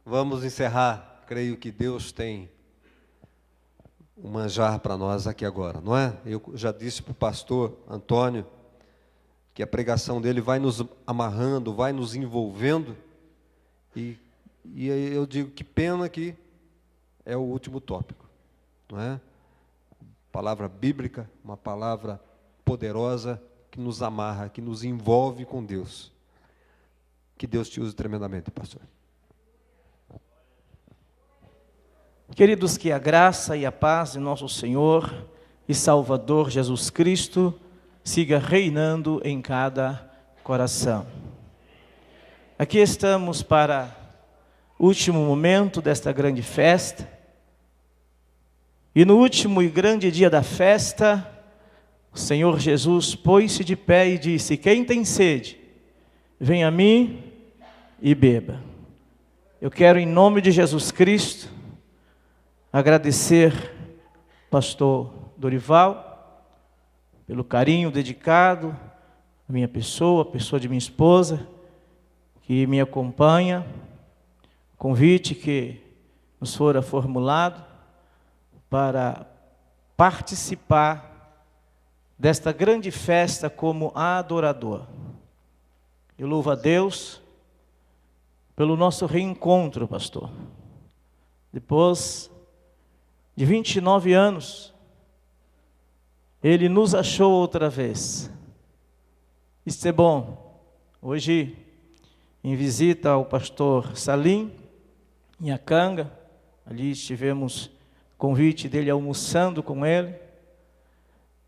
Vamos encerrar. Creio que Deus tem um manjar para nós aqui agora, não é? Eu já disse para o pastor Antônio que a pregação dele vai nos amarrando, vai nos envolvendo, e eu digo que pena que é o último tópico, não é? Palavra bíblica, uma palavra poderosa que nos amarra, que nos envolve com Deus. Que Deus te use tremendamente, pastor. Queridos, que a graça e a paz de nosso Senhor e Salvador Jesus Cristo siga reinando em cada coração. Aqui estamos para o último momento desta grande festa. E no último e grande dia da festa, o Senhor Jesus pôs-se de pé e disse: quem tem sede, venha a mim e beba. Eu quero, em nome de Jesus Cristo, agradecer pastor Dorival pelo carinho dedicado à minha pessoa, a pessoa de minha esposa, que me acompanha, convite que nos fora formulado para participar desta grande festa como adorador. Eu louvo a Deus pelo nosso reencontro, pastor. Depois de 29 anos, Ele nos achou outra vez. Isso é bom. Hoje, em visita ao pastor Salim, em Acanga, ali tivemos convite dele almoçando com ele.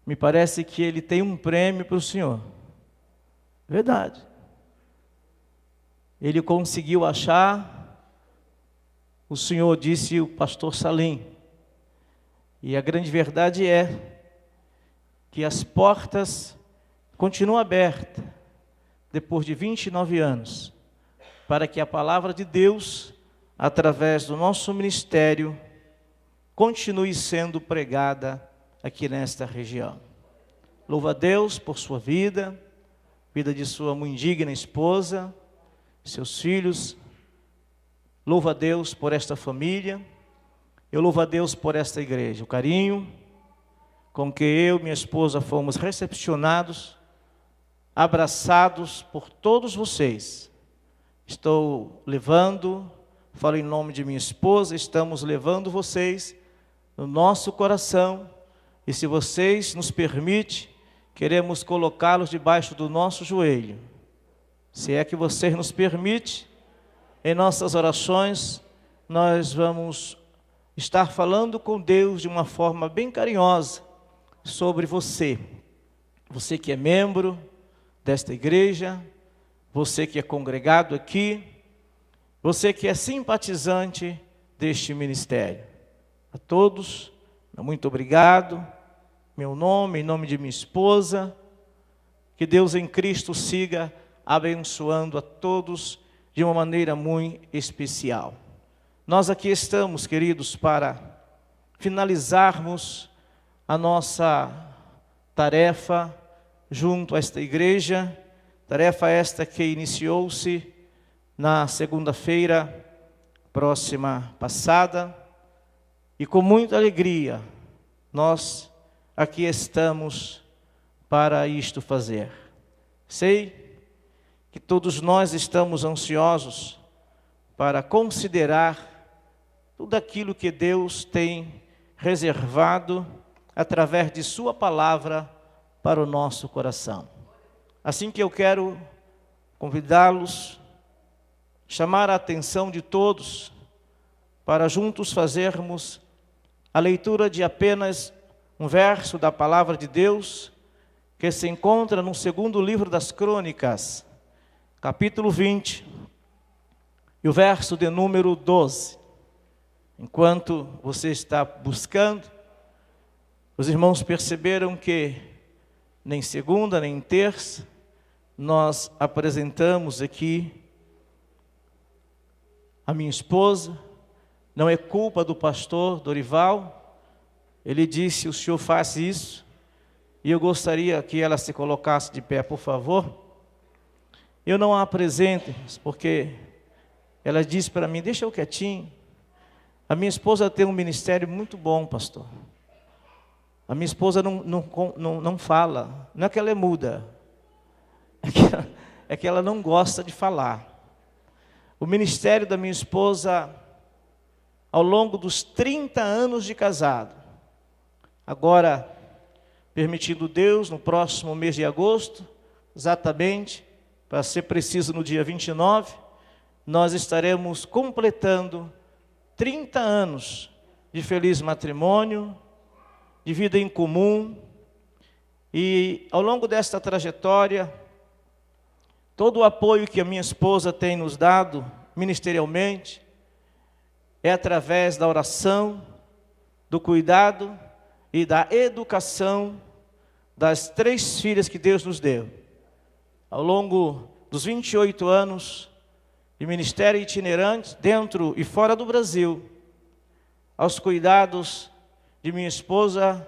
Me parece que ele tem um prêmio para o senhor. Verdade. Ele conseguiu achar, o senhor disse, o pastor Salim. E a grande verdade é que as portas continuam abertas, depois de 29 anos, para que a palavra de Deus, através do nosso ministério, continue sendo pregada aqui nesta região. Louvo a Deus por sua vida, vida de sua muito digna esposa, seus filhos. Louvo a Deus por esta família. Eu louvo a Deus por esta igreja, o carinho com que eu e minha esposa fomos recepcionados, abraçados por todos vocês. Estou levando, falo em nome de minha esposa, estamos levando vocês no nosso coração, e se vocês nos permitem, queremos colocá-los debaixo do nosso joelho. Se é que vocês nos permitem, em nossas orações, nós vamos estar falando com Deus de uma forma bem carinhosa sobre você. Você que é membro desta igreja, você que é congregado aqui, você que é simpatizante deste ministério. A todos, muito obrigado. Meu nome, em nome de minha esposa, que Deus em Cristo siga abençoando a todos de uma maneira muito especial. Nós aqui estamos, queridos, para finalizarmos a nossa tarefa junto a esta igreja, tarefa esta que iniciou-se na segunda-feira próxima passada, e com muita alegria nós aqui estamos para isto fazer. Sei que todos nós estamos ansiosos para considerar tudo aquilo que Deus tem reservado através de sua palavra para o nosso coração. Assim que eu quero convidá-los, chamar a atenção de todos para juntos fazermos a leitura de apenas um verso da palavra de Deus que se encontra no segundo livro das Crônicas, capítulo 20, e o verso de número 12. Enquanto você está buscando, os irmãos perceberam que nem segunda, nem terça, nós apresentamos aqui a minha esposa. Não é culpa do pastor Dorival. Ele disse: o senhor faz isso. E eu gostaria que ela se colocasse de pé, por favor. Eu não a apresento, porque ela disse para mim, deixa eu quietinho. A minha esposa tem um ministério muito bom, pastor. A minha esposa não fala, não é que ela é muda, é que ela não gosta de falar. O ministério da minha esposa, ao longo dos 30 anos de casado, agora, permitindo Deus, no próximo mês de agosto, exatamente, para ser preciso no dia 29, nós estaremos completando 30 anos de feliz matrimônio, de vida em comum, e ao longo desta trajetória, todo o apoio que a minha esposa tem nos dado, ministerialmente, é através da oração, do cuidado e da educação das 3 filhas que Deus nos deu. Ao longo dos 28 anos de ministério itinerante, dentro e fora do Brasil, aos cuidados de minha esposa,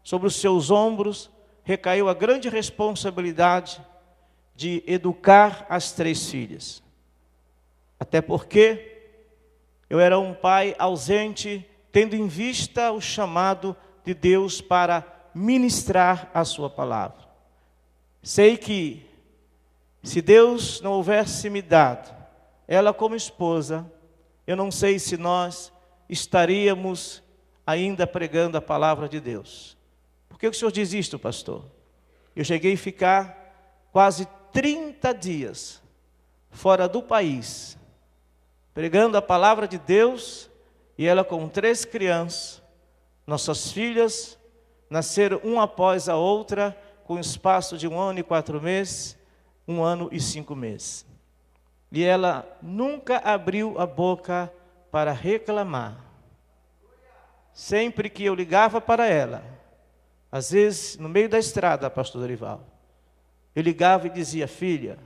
sobre os seus ombros, recaiu a grande responsabilidade de educar as 3 filhas. Até porque eu era um pai ausente, tendo em vista o chamado de Deus para ministrar a sua palavra. Sei que, se Deus não houvesse me dado ela como esposa, eu não sei se nós estaríamos ainda pregando a palavra de Deus. Por que o senhor diz isto, pastor? Eu cheguei a ficar quase 30 dias fora do país, pregando a palavra de Deus, e ela com 3 crianças, nossas filhas, nasceram uma após a outra, com espaço de 1 ano e 4 meses, 1 ano e 5 meses. E ela nunca abriu a boca para reclamar. Sempre que eu ligava para ela, às vezes no meio da estrada, pastor Dorival, eu ligava e dizia, filha,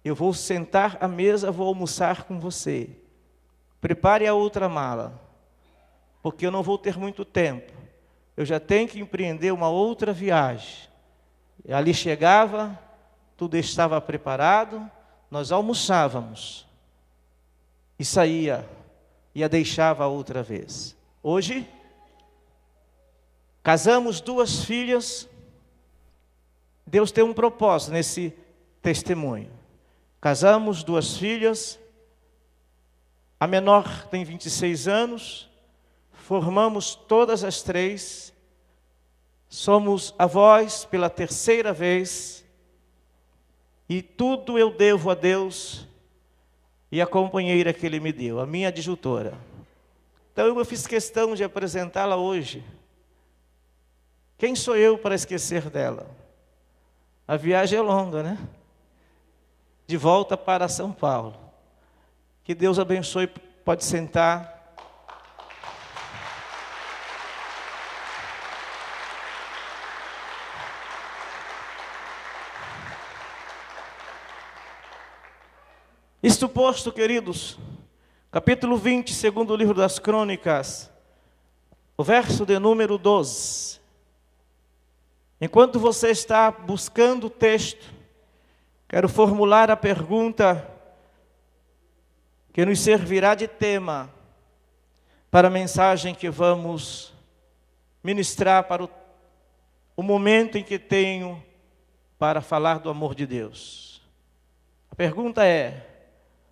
eu vou sentar à mesa, vou almoçar com você. Prepare a outra mala, porque eu não vou ter muito tempo. Eu já tenho que empreender uma outra viagem. E ali chegava, tudo estava preparado, nós almoçávamos e saía e a deixava outra vez. Hoje, casamos 2 filhas. Deus tem um propósito nesse testemunho. Casamos 2 filhas, a menor tem 26 anos, formamos todas as 3, somos avós pela 3ª vez, e tudo eu devo a Deus e a companheira que Ele me deu, a minha adjutora. Então eu fiz questão de apresentá-la hoje. Quem sou eu para esquecer dela? A viagem é longa, né? De volta para São Paulo. Que Deus abençoe, pode sentar. Isto posto, queridos, capítulo 20, segundo livro das Crônicas, o verso de número 12. Enquanto você está buscando o texto, quero formular a pergunta que nos servirá de tema para a mensagem que vamos ministrar para o momento em que tenho para falar do amor de Deus. A pergunta é: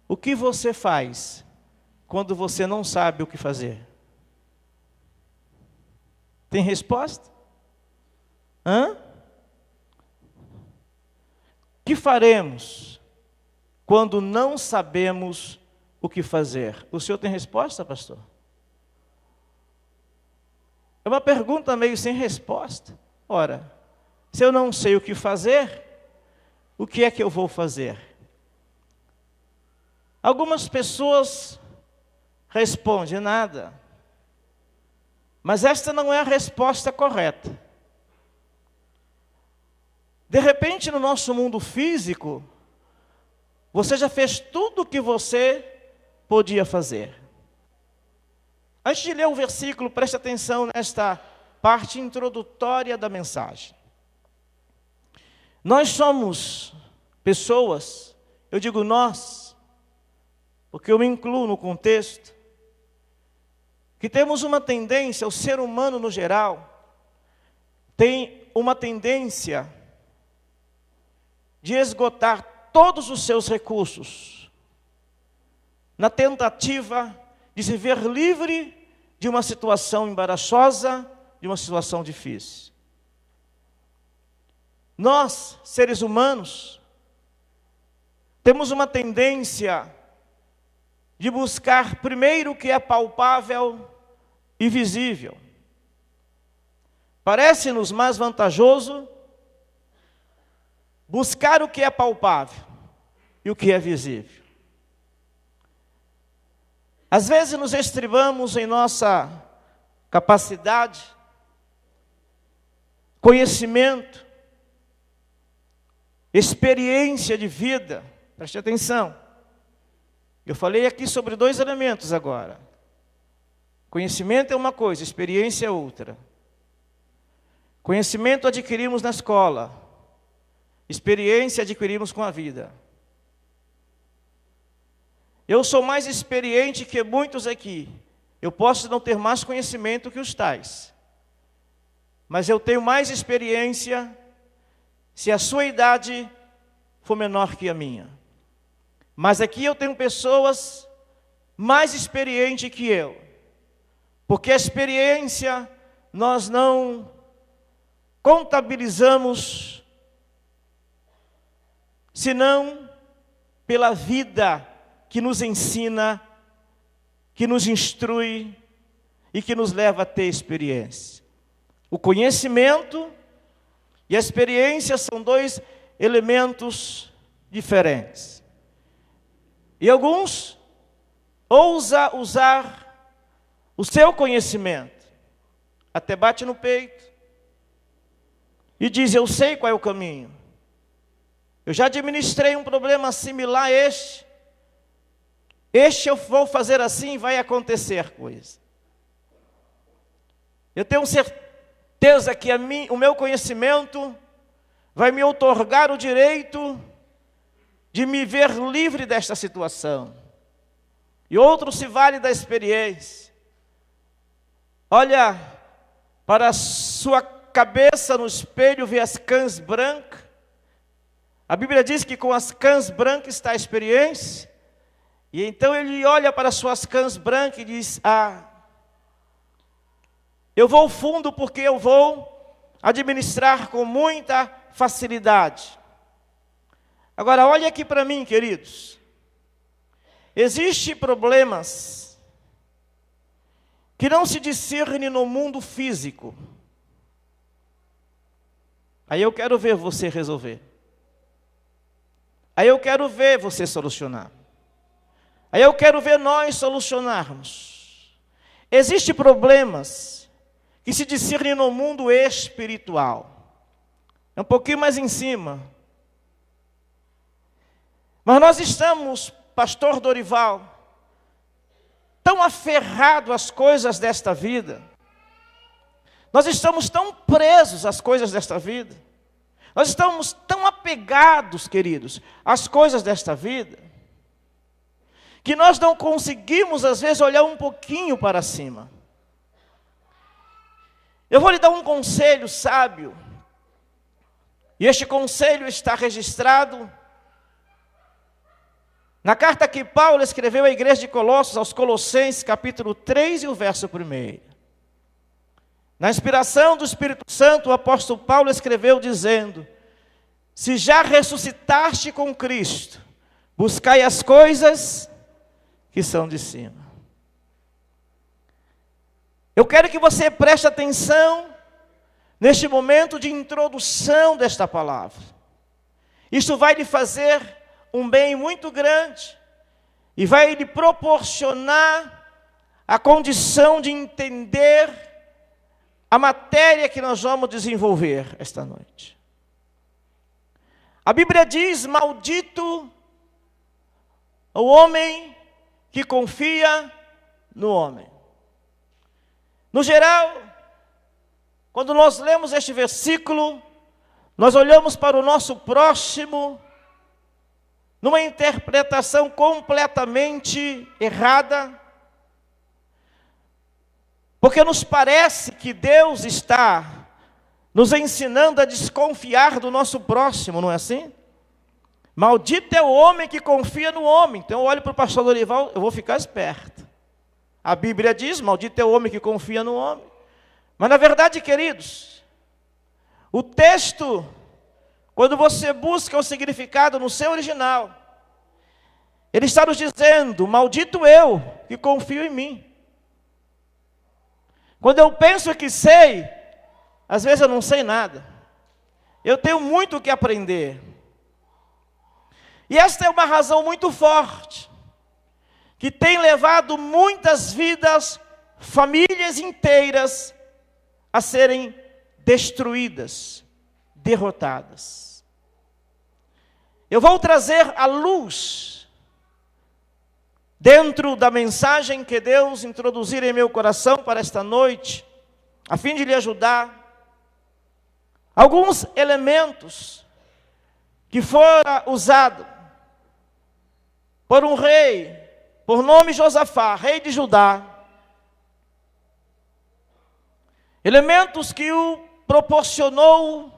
o que você faz quando você não sabe o que fazer? Tem resposta? O que faremos quando não sabemos o que fazer? O senhor tem resposta, pastor? É uma pergunta meio sem resposta. Ora, se eu não sei o que fazer, o que é que eu vou fazer? Algumas pessoas respondem nada. Mas esta não é a resposta correta. De repente, no nosso mundo físico, você já fez tudo o que você podia fazer. Antes de ler o versículo, preste atenção nesta parte introdutória da mensagem. Nós somos pessoas, eu digo nós, porque eu me incluo no contexto, que temos uma tendência, o ser humano no geral, tem uma tendência de esgotar todos os seus recursos, na tentativa de se ver livre de uma situação embaraçosa, de uma situação difícil. Nós, seres humanos, temos uma tendência de buscar primeiro o que é palpável e visível. Parece-nos mais vantajoso buscar o que é palpável e o que é visível. Às vezes nos estribamos em nossa capacidade, conhecimento, experiência de vida. Preste atenção. Eu falei aqui sobre 2 elementos agora. Conhecimento é uma coisa, experiência é outra. Conhecimento adquirimos na escola, experiência adquirimos com a vida. Eu sou mais experiente que muitos aqui. Eu posso não ter mais conhecimento que os tais, mas eu tenho mais experiência se a sua idade for menor que a minha. Mas aqui eu tenho pessoas mais experientes que eu, porque a experiência nós não contabilizamos, senão pela vida que nos ensina, que nos instrui e que nos leva a ter experiência. O conhecimento e a experiência são 2 elementos diferentes. E alguns ousam usar o seu conhecimento, até bate no peito e diz: eu sei qual é o caminho. Eu já administrei um problema similar a este. Este eu vou fazer assim e vai acontecer coisa. Eu tenho certeza que o meu conhecimento vai me outorgar o direito de me ver livre desta situação. E outro se vale da experiência. Olha para a sua cabeça no espelho, vê as cãs brancas. A Bíblia diz que com as cãs brancas está a experiência. E então ele olha para as suas cãs brancas e diz: eu vou fundo porque eu vou administrar com muita facilidade. Agora olha aqui para mim, queridos. Existem problemas que não se discernem no mundo físico. Aí eu quero ver você resolver. Aí eu quero ver você solucionar. Aí eu quero ver nós solucionarmos. Existem problemas que se discernem no mundo espiritual. É um pouquinho mais em cima. Mas nós estamos, pastor Dorival, tão aferrados às coisas desta vida. Nós estamos tão presos às coisas desta vida. Nós estamos tão apegados, queridos, às coisas desta vida, que nós não conseguimos, às vezes, olhar um pouquinho para cima. Eu vou lhe dar um conselho sábio, e este conselho está registrado na carta que Paulo escreveu à igreja de Colossos, aos Colossenses, capítulo 3 e o verso 1. Na inspiração do Espírito Santo, o apóstolo Paulo escreveu dizendo: se já ressuscitaste com Cristo, buscai as coisas que são de cima. Eu quero que você preste atenção neste momento de introdução desta palavra. Isto vai lhe fazer um bem muito grande e vai lhe proporcionar a condição de entender a matéria que nós vamos desenvolver esta noite. A Bíblia diz: maldito o homem que confia no homem. No geral, quando nós lemos este versículo, nós olhamos para o nosso próximo, numa interpretação completamente errada, porque nos parece que Deus está nos ensinando a desconfiar do nosso próximo, não é assim? Maldito é o homem que confia no homem. Então eu olho para o pastor Dorival, eu vou ficar esperto. A Bíblia diz, maldito é o homem que confia no homem. Mas na verdade, queridos, o texto, quando você busca o significado no seu original, ele está nos dizendo, maldito eu que confio em mim. Quando eu penso que sei, às vezes eu não sei nada. Eu tenho muito o que aprender. E esta é uma razão muito forte, que tem levado muitas vidas, famílias inteiras, a serem destruídas, derrotadas. Eu vou trazer à luz, dentro da mensagem que Deus introduzir em meu coração para esta noite, a fim de lhe ajudar, alguns elementos que foram usados por um rei, por nome Josafá, rei de Judá. Elementos que o proporcionou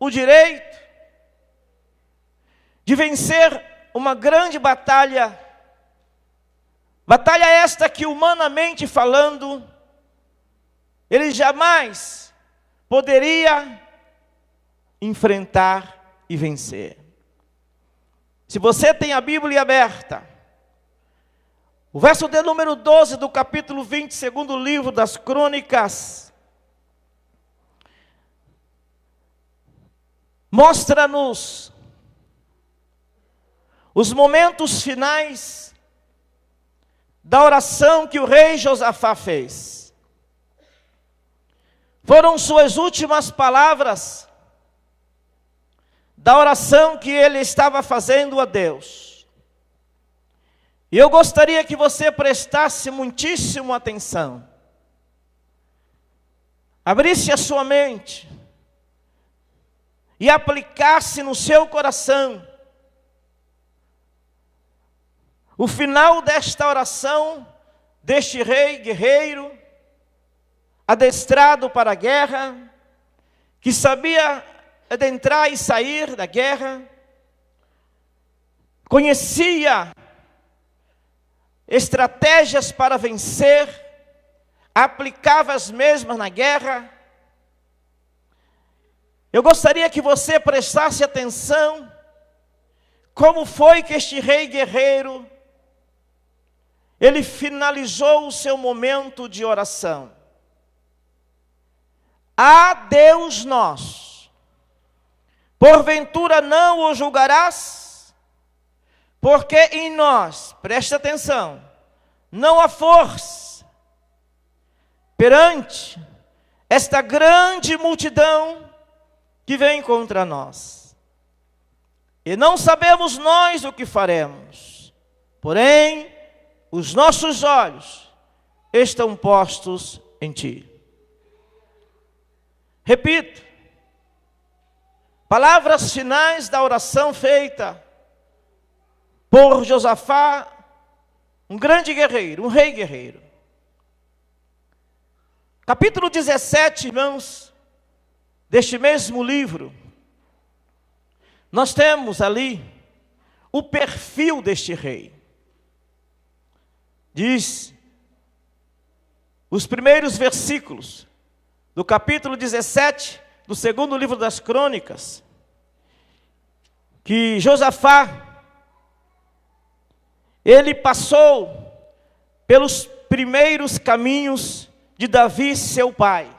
o direito de vencer uma grande batalha. Batalha esta que, humanamente falando, ele jamais poderia enfrentar e vencer. Se você tem a Bíblia aberta, o verso de número 12 do capítulo 20, segundo livro das Crônicas, mostra-nos os momentos finais da oração que o rei Josafá fez. Foram suas últimas palavras da oração que ele estava fazendo a Deus. E eu gostaria que você prestasse muitíssima atenção. Abrisse a sua mente e aplicasse no seu coração o final desta oração, deste rei guerreiro, adestrado para a guerra, que sabia adentrar e sair da guerra, conhecia estratégias para vencer, aplicava as mesmas na guerra. Eu gostaria que você prestasse atenção como foi que este rei guerreiro, ele finalizou o seu momento de oração. A Deus nosso, porventura não o julgarás, porque em nós, preste atenção, não há força perante esta grande multidão que vem contra nós. E não sabemos nós o que faremos, porém, os nossos olhos estão postos em ti. Repito, palavras finais da oração feita por Josafá, um grande guerreiro, um rei guerreiro. Capítulo 17, irmãos, deste mesmo livro, nós temos ali o perfil deste rei. Diz, os primeiros versículos do capítulo 17, do segundo livro das Crônicas, que Josafá, ele passou pelos primeiros caminhos de Davi, seu pai.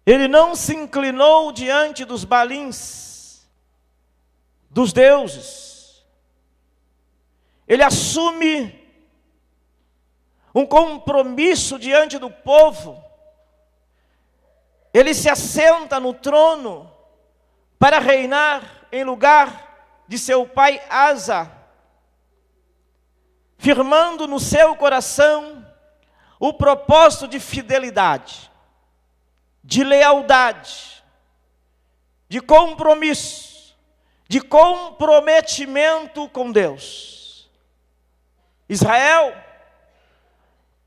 Ele não se inclinou diante dos balins, dos deuses. Ele assume um compromisso diante do povo. Ele se assenta no trono para reinar em lugar de seu pai Asa, firmando no seu coração o propósito de fidelidade, de lealdade, de compromisso, de comprometimento com Deus. Israel,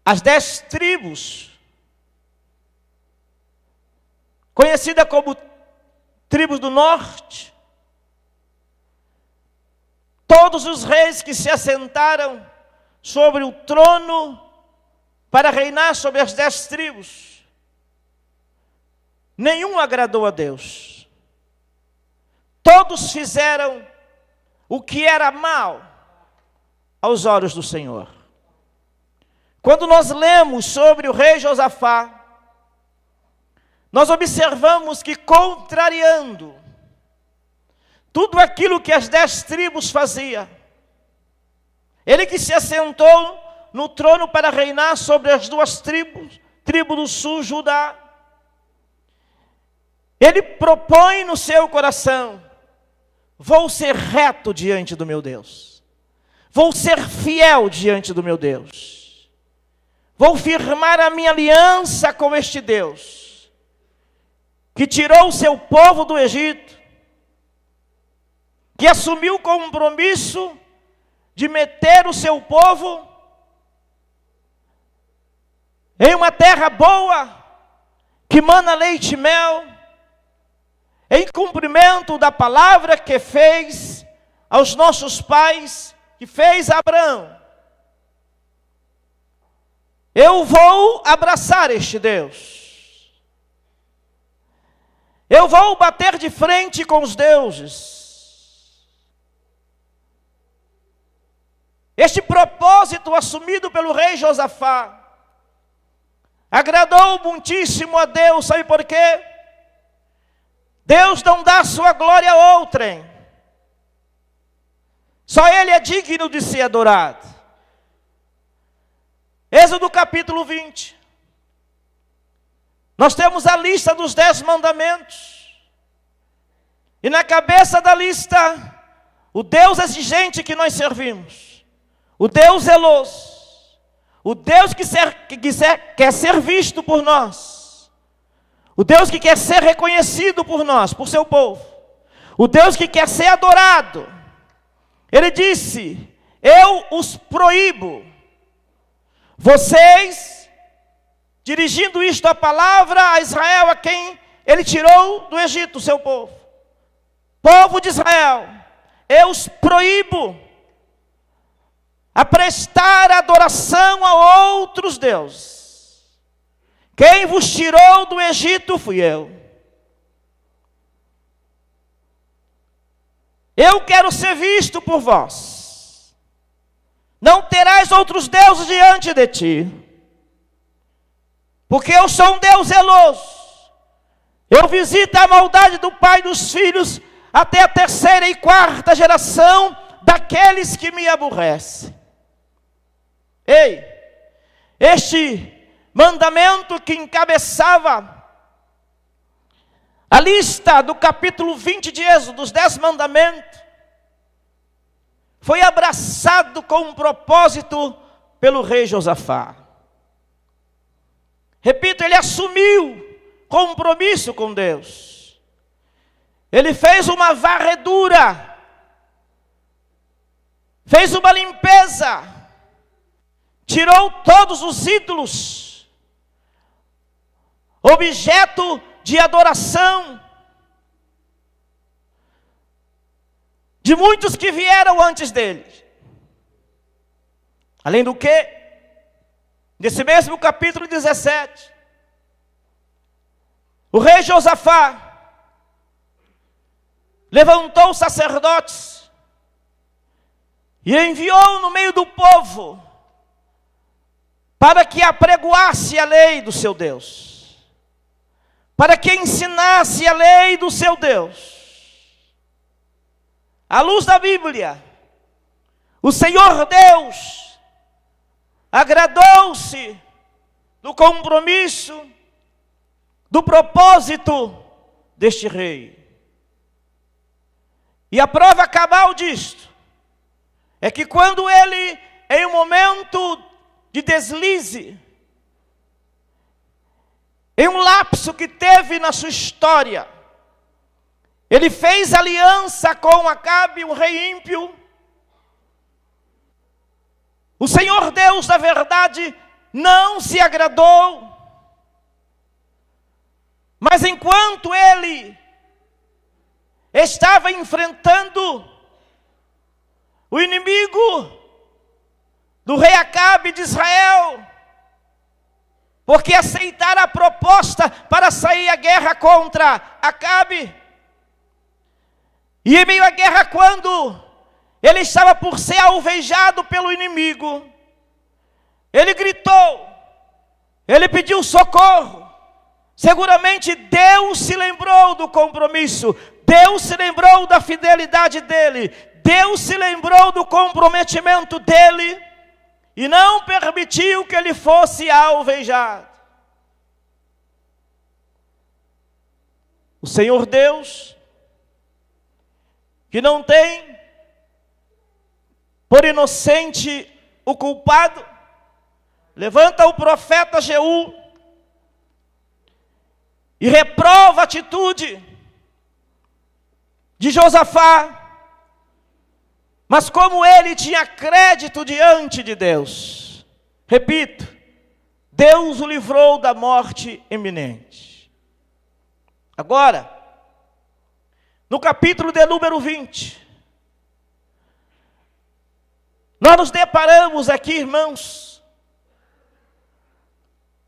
as 10 tribos, conhecida como tribos do norte, todos os reis que se assentaram sobre o trono para reinar sobre as 10 tribos, nenhum agradou a Deus. Todos fizeram o que era mal aos olhos do Senhor. Quando nós lemos sobre o rei Josafá, nós observamos que, contrariando tudo aquilo que as 10 tribos faziam, ele que se assentou no trono para reinar sobre as 2 tribos, tribo do sul, Judá, ele propõe no seu coração: vou ser reto diante do meu Deus, vou ser fiel diante do meu Deus, vou firmar a minha aliança com este Deus, que tirou o seu povo do Egito, que assumiu o compromisso de meter o seu povo em uma terra boa, que mana leite e mel, em cumprimento da palavra que fez aos nossos pais, que fez a Abraão. Eu vou abraçar este Deus. Eu vou bater de frente com os deuses. Este propósito assumido pelo rei Josafá agradou muitíssimo a Deus. Sabe por quê? Deus não dá sua glória a outrem. Só Ele é digno de ser adorado. Êxodo capítulo 20. Nós temos a lista dos 10 mandamentos. E na cabeça da lista, o Deus exigente que nós servimos. O Deus zeloso. O Deus que quer ser visto por nós. O Deus que quer ser reconhecido por nós, por seu povo. O Deus que quer ser adorado. Ele disse: eu os proíbo. Vocês, dirigindo isto a palavra a Israel, a quem ele tirou do Egito, seu povo. Povo de Israel, eu os proíbo a prestar adoração a outros deuses. Quem vos tirou do Egito fui eu. Eu quero ser visto por vós. Não terás outros deuses diante de ti. Porque eu sou um Deus zeloso. Eu visito a maldade do pai e dos filhos até a 3ª e 4ª geração daqueles que me aborrecem. Ei, este mandamento que encabeçava a lista do capítulo 20 de Êxodo, dos 10 mandamentos, foi abraçado com um propósito pelo rei Josafá. Repito, ele assumiu compromisso com Deus. Ele fez uma varredura, fez uma limpeza, tirou todos os ídolos, objeto de adoração, de muitos que vieram antes dele. Além do que, nesse mesmo capítulo 17, o rei Josafá levantou os sacerdotes e enviou no meio do povo para que apregoasse a lei do seu Deus, para que ensinasse a lei do seu Deus. À luz da Bíblia, o Senhor Deus agradou-se do compromisso, do propósito deste rei. E a prova cabal disto é que quando ele, em um momento de deslize, em um lapso que teve na sua história, Ele fez aliança com Acabe, um rei ímpio. O Senhor Deus, na verdade, não se agradou. Mas enquanto ele estava enfrentando o inimigo do rei Acabe de Israel, porque aceitaram a proposta para sair à guerra contra Acabe, e em meio à guerra, quando ele estava por ser alvejado pelo inimigo, ele gritou, ele pediu socorro. Seguramente Deus se lembrou do compromisso, Deus se lembrou da fidelidade dele, Deus se lembrou do comprometimento dele e não permitiu que ele fosse alvejado. O Senhor Deus, que não tem por inocente o culpado, levanta o profeta Jeú e reprova a atitude de Josafá. Mas como ele tinha crédito diante de Deus, repito, Deus o livrou da morte iminente. Agora, no capítulo de número 20, nós nos deparamos aqui, irmãos,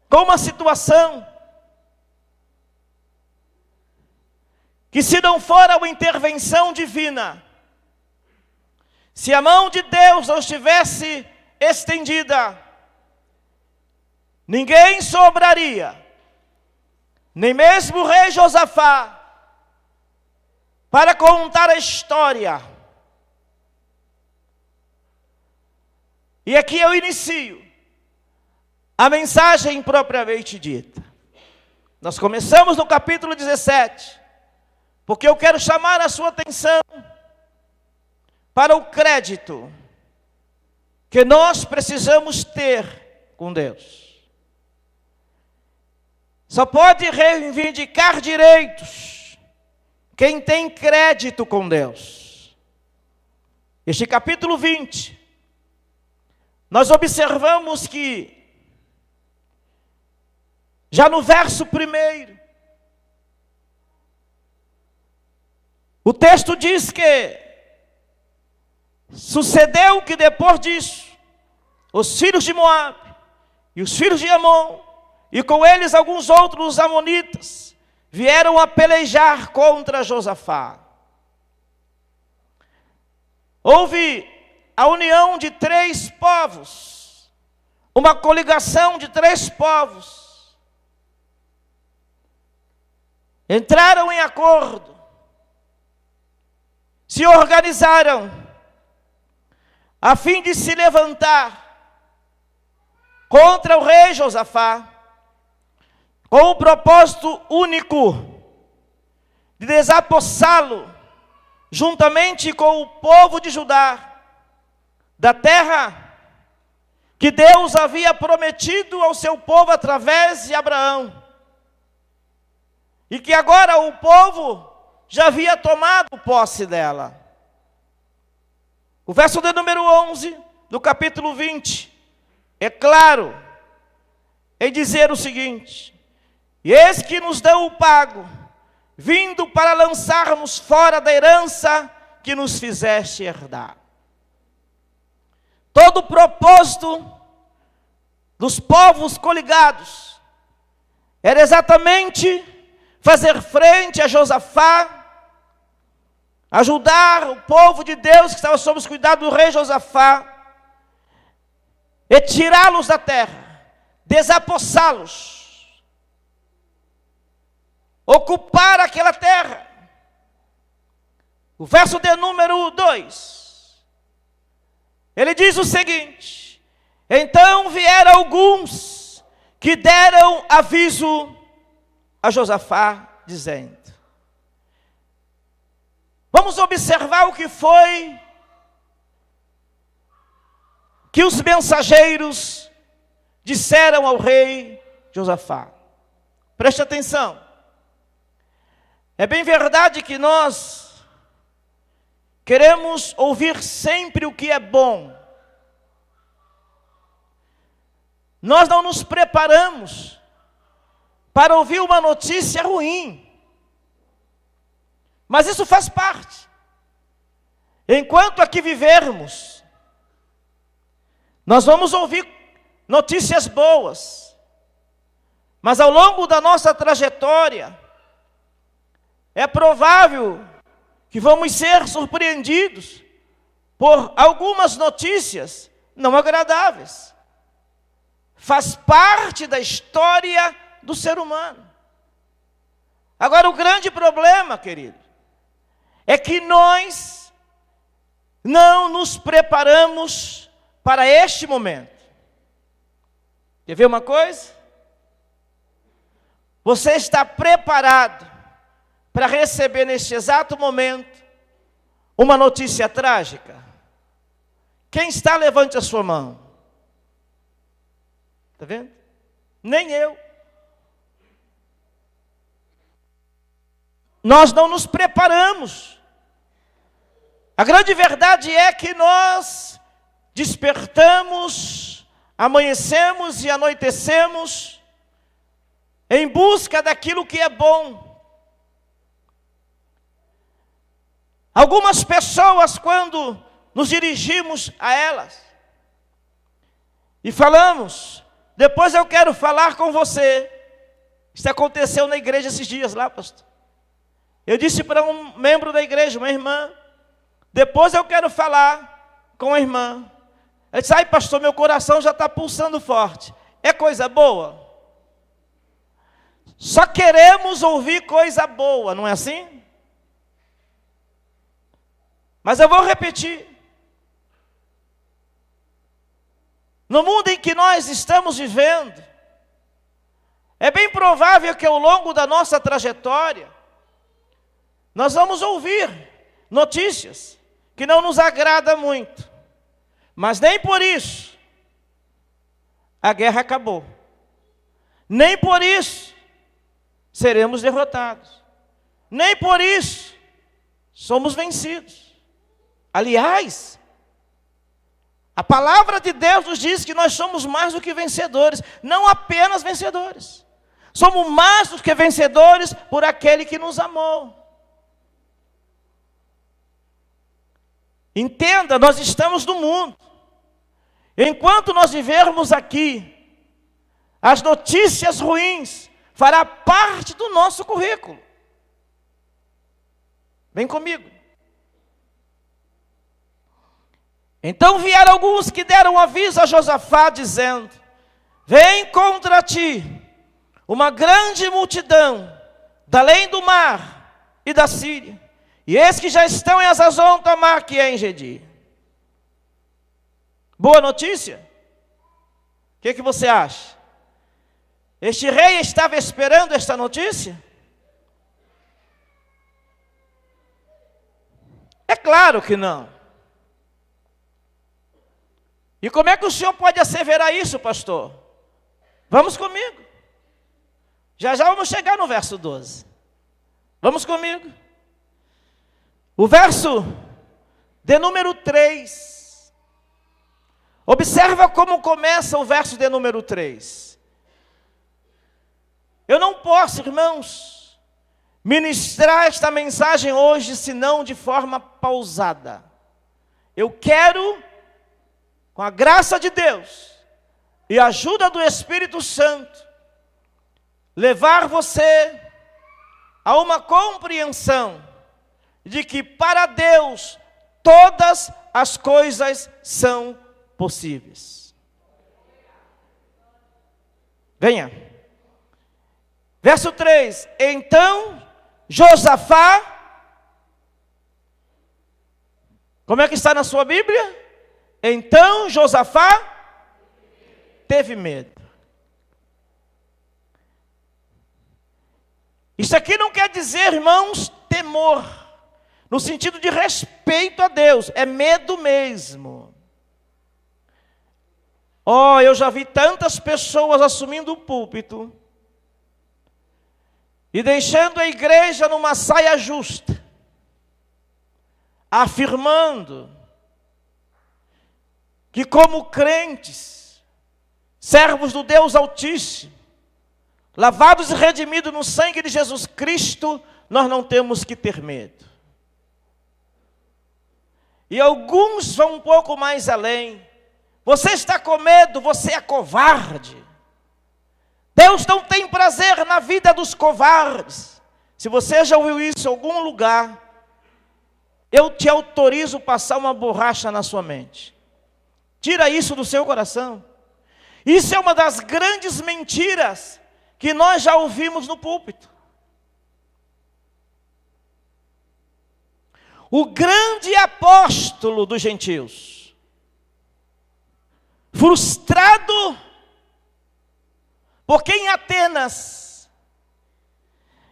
com uma situação que, se não for uma intervenção divina, se a mão de Deus não estivesse estendida, ninguém sobraria, nem mesmo o rei Josafá, para contar a história. E aqui eu inicio a mensagem propriamente dita. Nós começamos no capítulo 17, porque eu quero chamar a sua atenção para o crédito que nós precisamos ter com Deus. Só pode reivindicar direitos quem tem crédito com Deus. Este capítulo 20, nós observamos que, já no verso 1, o texto diz que sucedeu que depois disso, os filhos de Moabe e os filhos de Amon, e com eles alguns outros amonitas, vieram a pelejar contra Josafá. Houve a união de 3 povos, uma coligação de 3 povos. Entraram em acordo, se organizaram, a fim de se levantar contra o rei Josafá, com o propósito único de desapossá-lo, juntamente com o povo de Judá, da terra que Deus havia prometido ao seu povo através de Abraão, e que agora o povo já havia tomado posse dela. O verso de número 11 do capítulo 20 é claro em dizer o seguinte: e eis que nos dão o pago, vindo para lançarmos fora da herança que nos fizeste herdar. Todo o propósito dos povos coligados era exatamente fazer frente a Josafá, ajudar o povo de Deus que estava sob os cuidados do rei Josafá, e tirá-los da terra, desapossá-los, ocupar aquela terra. O verso de número 2, ele diz o seguinte: então vieram alguns que deram aviso a Josafá, dizendo. Vamos observar o que foi que os mensageiros disseram ao rei Josafá. Preste atenção. É bem verdade que nós queremos ouvir sempre o que é bom. Nós não nos preparamos para ouvir uma notícia ruim. Mas isso faz parte. Enquanto aqui vivermos, nós vamos ouvir notícias boas. Mas ao longo da nossa trajetória, é provável que vamos ser surpreendidos por algumas notícias não agradáveis. Faz parte da história do ser humano. Agora, o grande problema, querido, é que nós não nos preparamos para este momento. Quer ver uma coisa? Você está preparado para receber neste exato momento uma notícia trágica? Quem está, levante a sua mão. Está vendo? Nem eu. Nós não nos preparamos. A grande verdade é que nós despertamos, amanhecemos e anoitecemos em busca daquilo que é bom. Algumas pessoas, quando nos dirigimos a elas e falamos, depois eu quero falar com você. Isso aconteceu na igreja esses dias lá, pastor. Eu disse para um membro da igreja, uma irmã, depois eu quero falar com a irmã. Ela disse, ai pastor, meu coração já está pulsando forte. É coisa boa? Só queremos ouvir coisa boa, não é assim? Mas eu vou repetir. No mundo em que nós estamos vivendo, é bem provável que ao longo da nossa trajetória, nós vamos ouvir notícias que não nos agradam muito. Mas nem por isso a guerra acabou. Nem por isso seremos derrotados. Nem por isso somos vencidos. Aliás, a palavra de Deus nos diz que nós somos mais do que vencedores. Não apenas vencedores. Somos mais do que vencedores por aquele que nos amou. Entenda, nós estamos no mundo. Enquanto nós vivermos aqui, as notícias ruins fará parte do nosso currículo. Vem comigo. Então vieram alguns que deram aviso a Josafá, dizendo, vem contra ti uma grande multidão, da além do mar e da Síria, e eis que já estão em Hazazon Tamar, que é em Gedi. Boa notícia? O que você acha? Este rei estava esperando esta notícia? É claro que não. E como é que o senhor pode asseverar isso, pastor? Vamos comigo. Já vamos chegar no verso 12. Vamos comigo. O verso de número 3. Observa como começa o verso de número 3. Eu não posso, irmãos, ministrar esta mensagem hoje, senão de forma pausada. Eu quero, com a graça de Deus e a ajuda do Espírito Santo, levar você a uma compreensão de que para Deus todas as coisas são possíveis. Venha. Verso 3. Então Josafá, como é que está na sua Bíblia? Então Josafá teve medo. Isso aqui não quer dizer, irmãos, temor, no sentido de respeito a Deus, é medo mesmo. Eu já vi tantas pessoas assumindo o púlpito e deixando a igreja numa saia justa, afirmando que como crentes, servos do Deus Altíssimo, lavados e redimidos no sangue de Jesus Cristo, nós não temos que ter medo. E alguns vão um pouco mais além. Você está com medo, você é covarde. Deus não tem prazer na vida dos covardes. Se você já ouviu isso em algum lugar, eu te autorizo a passar uma borracha na sua mente. Tira isso do seu coração. Isso é uma das grandes mentiras que nós já ouvimos no púlpito. O grande apóstolo dos gentios, frustrado, porque em Atenas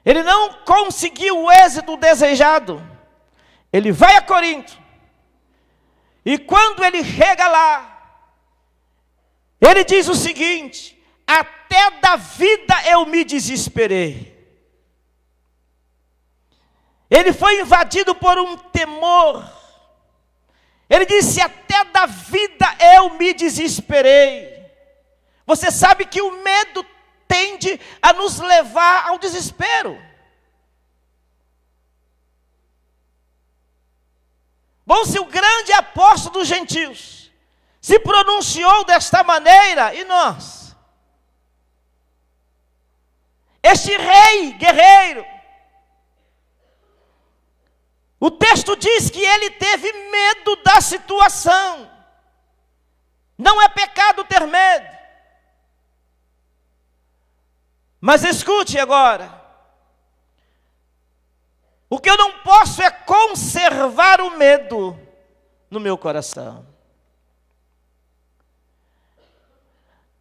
ele não conseguiu o êxito desejado, ele vai a Corinto, e quando ele chega lá, ele diz o seguinte: até da vida eu me desesperei. Ele foi invadido por um temor. Ele disse: até da vida eu me desesperei. Você sabe que o medo tende a nos levar ao desespero. Bom, se o grande apóstolo dos gentios se pronunciou desta maneira, e nós? Este rei guerreiro, o texto diz que ele teve medo da situação. Não é pecado ter medo. Mas escute agora. O que eu não posso é conservar o medo no meu coração.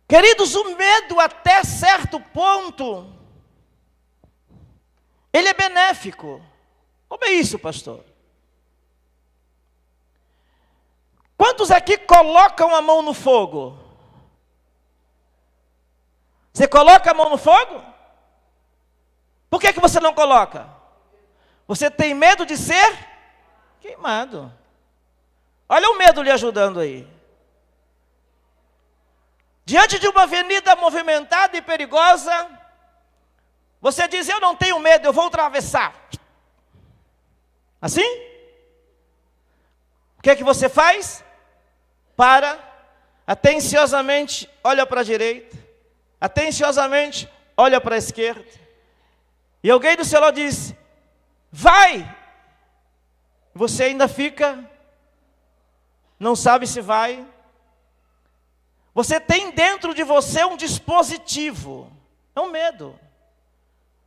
Queridos, o medo até certo ponto, ele é benéfico. Como é isso, pastor? Quantos aqui colocam a mão no fogo? Você coloca a mão no fogo? Por que você não coloca? Você tem medo de ser queimado. Olha o medo lhe ajudando aí. Diante de uma avenida movimentada e perigosa, você diz: eu não tenho medo, eu vou atravessar. Assim? O que é que você faz? Para, atenciosamente olha para a direita, atenciosamente olha para a esquerda, e alguém do seu lado diz: vai! Você ainda fica, não sabe se vai. Você tem dentro de você um dispositivo, é um medo.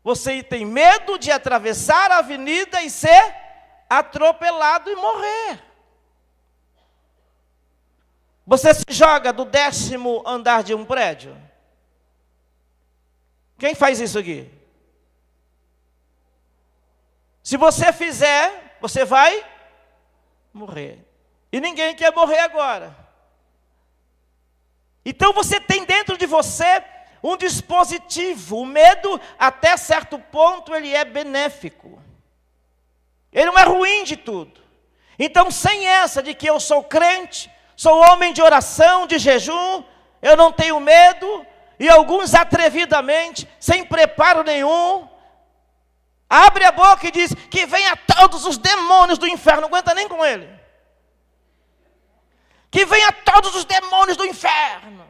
Você tem medo de atravessar a avenida e ser atropelado e morrer. Você se joga do 10º andar de um prédio? Quem faz isso aqui? Se você fizer, você vai morrer. E ninguém quer morrer agora. Então você tem dentro de você um dispositivo. O medo, até certo ponto, ele é benéfico. Ele não é ruim de tudo. Então, sem essa de que eu sou crente, sou homem de oração, de jejum, eu não tenho medo, e alguns atrevidamente, sem preparo nenhum, abre a boca e diz que venha todos os demônios do inferno, não aguenta nem com ele. Que venha todos os demônios do inferno.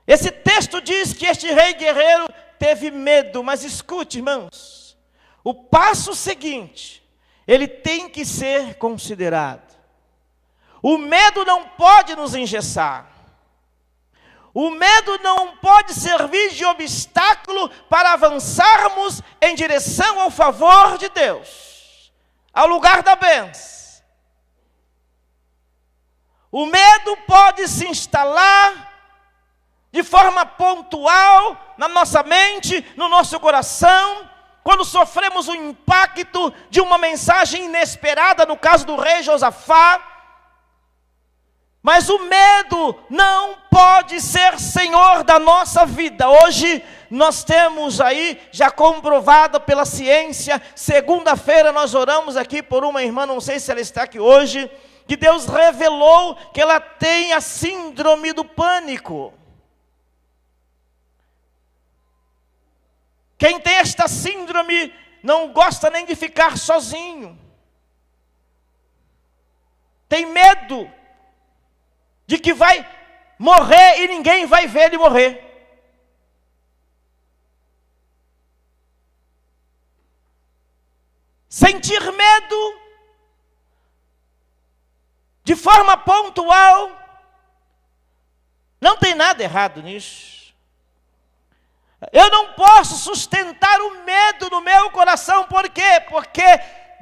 Esse texto diz que este rei guerreiro teve medo, mas escute, irmãos, o passo seguinte, ele tem que ser considerado. O medo não pode nos engessar. O medo não pode servir de obstáculo para avançarmos em direção ao favor de Deus, ao lugar da bênção. O medo pode se instalar de forma pontual na nossa mente, no nosso coração, quando sofremos o impacto de uma mensagem inesperada, no caso do rei Josafá, Mas o medo não pode ser senhor da nossa vida. Hoje nós temos aí, já comprovado pela ciência, segunda-feira nós oramos aqui por uma irmã, não sei se ela está aqui hoje, que Deus revelou que ela tem a síndrome do pânico. Quem tem esta síndrome não gosta nem de ficar sozinho. Tem medo de que vai morrer e ninguém vai ver ele morrer. Sentir medo de forma pontual, não tem nada errado nisso. Eu não posso sustentar o medo no meu coração, por quê? Porque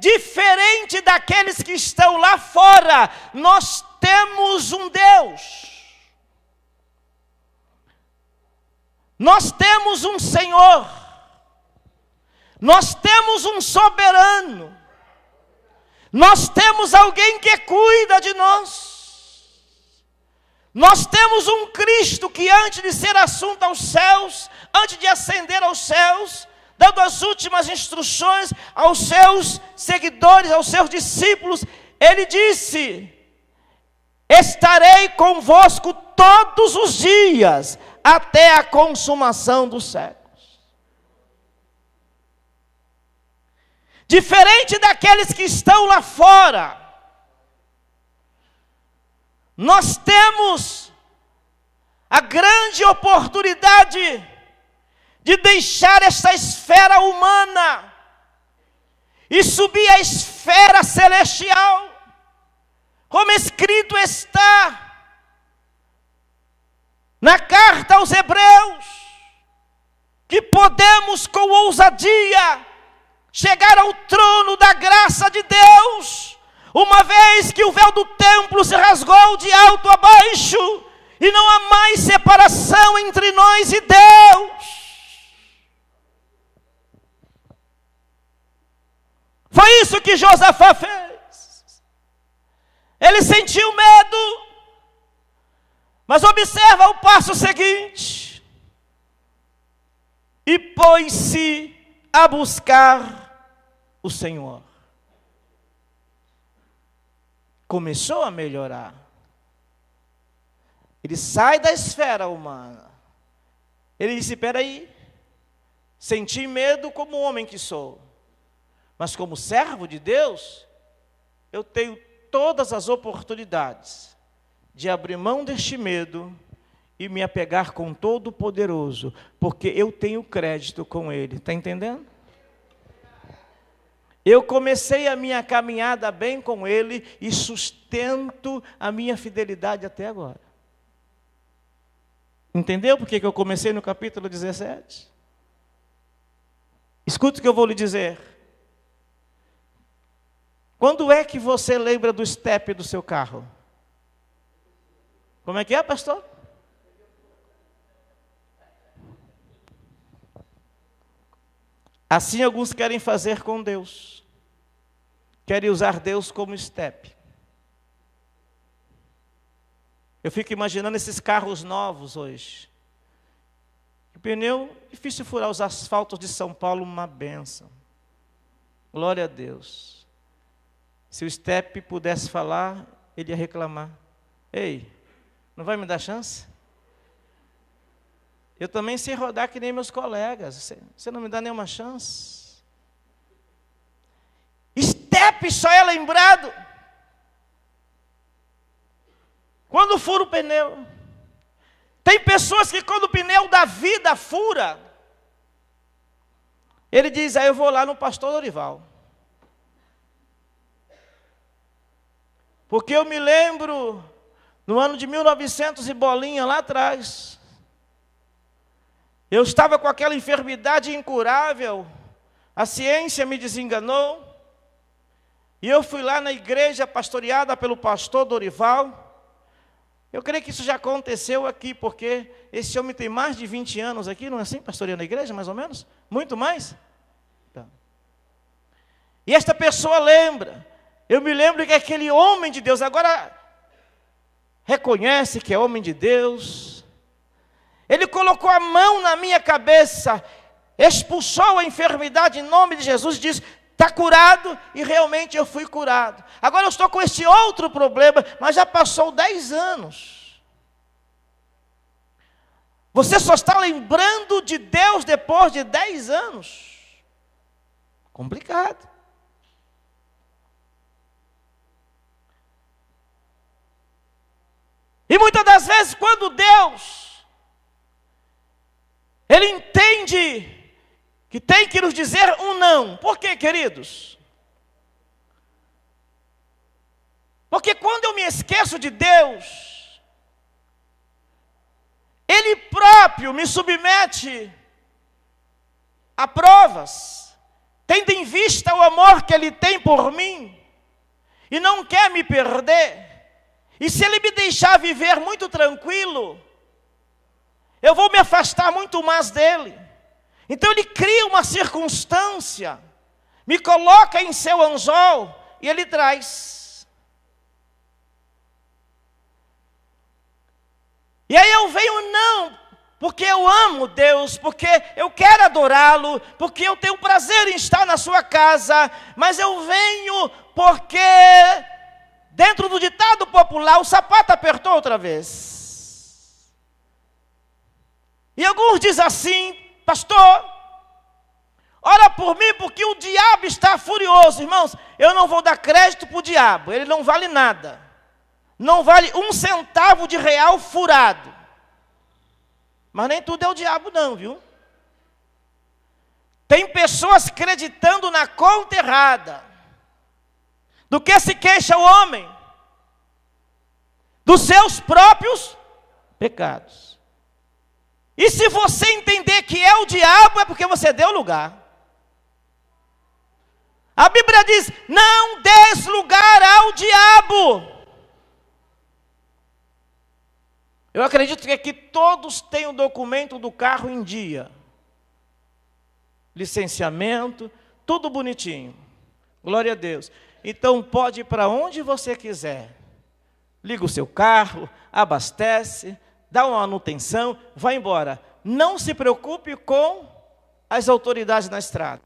diferente daqueles que estão lá fora, nós temos um Deus. Nós temos um Senhor. Nós temos um soberano. Nós temos alguém que cuida de nós. Nós temos um Cristo que antes de ser assunto aos céus, antes de ascender aos céus, dando as últimas instruções aos seus seguidores, aos seus discípulos, ele disse: estarei convosco todos os dias, até a consumação dos séculos. Diferente daqueles que estão lá fora, nós temos a grande oportunidade de deixar esta esfera humana e subir à esfera celestial, como escrito está na carta aos Hebreus, que podemos com ousadia chegar ao trono da graça de Deus, uma vez que o véu do templo se rasgou de alto a baixo, e não há mais separação entre nós e Deus. Foi isso que Josafá fez. Ele sentiu medo, mas observa o passo seguinte: e pôs-se a buscar o Senhor. Começou a melhorar. Ele sai da esfera humana. Ele disse: espera aí, senti medo como homem que sou, mas como servo de Deus, eu tenho todas as oportunidades de abrir mão deste medo e me apegar com todo o poderoso, porque eu tenho crédito com Ele. Está entendendo? Eu comecei a minha caminhada bem com Ele e sustento a minha fidelidade até agora. Entendeu por que eu comecei no capítulo 17? Escuta o que eu vou lhe dizer. Quando é que você lembra do step do seu carro? Como é que é, pastor? Assim alguns querem fazer com Deus. Querem usar Deus como step. Eu fico imaginando esses carros novos hoje. O pneu, difícil furar os asfaltos de São Paulo, uma benção. Glória a Deus. Se o step pudesse falar, ele ia reclamar: ei, não vai me dar chance? Eu também sei rodar que nem meus colegas. Você não me dá nenhuma chance. Step só é lembrado quando fura o pneu. Tem pessoas que quando o pneu da vida fura, ele diz: eu vou lá no pastor Dorival. Porque eu me lembro, no ano de 1900 e bolinha, lá atrás, eu estava com aquela enfermidade incurável, a ciência me desenganou, e eu fui lá na igreja pastoreada pelo pastor Dorival. Eu creio que isso já aconteceu aqui, porque esse homem tem mais de 20 anos aqui, não é assim, pastoreando a igreja, mais ou menos? Muito mais? Tá. E esta pessoa lembra, eu me lembro que aquele homem de Deus, agora, reconhece que é homem de Deus. Ele colocou a mão na minha cabeça, expulsou a enfermidade em nome de Jesus e disse: está curado, e realmente eu fui curado. Agora eu estou com esse outro problema, mas já passou 10 anos. Você só está lembrando de Deus depois de 10 anos. Complicado. E muitas das vezes, quando Deus, Ele entende que tem que nos dizer um não. Por quê, queridos? Porque quando eu me esqueço de Deus, Ele próprio me submete a provas, tendo em vista o amor que Ele tem por mim, e não quer me perder. E se Ele me deixar viver muito tranquilo, eu vou me afastar muito mais dEle. Então Ele cria uma circunstância, me coloca em seu anzol, e Ele traz. E aí eu venho não, porque eu amo Deus, porque eu quero adorá-lo, porque eu tenho prazer em estar na sua casa, mas eu venho porque, dentro do ditado popular, o sapato apertou outra vez. E alguns dizem assim: pastor, ora por mim porque o diabo está furioso. Irmãos, eu não vou dar crédito para o diabo, ele não vale nada. Não vale 1 centavo de real furado. Mas nem tudo é o diabo não, viu? Tem pessoas acreditando na conta errada. Do que se queixa o homem? Dos seus próprios pecados. E se você entender que é o diabo, é porque você deu lugar. A Bíblia diz: não des lugar ao diabo. Eu acredito que aqui todos têm o documento do carro em dia. Licenciamento, tudo bonitinho. Glória a Deus. Então pode ir para onde você quiser. Liga o seu carro, abastece, dá uma manutenção, vai embora. Não se preocupe com as autoridades na estrada.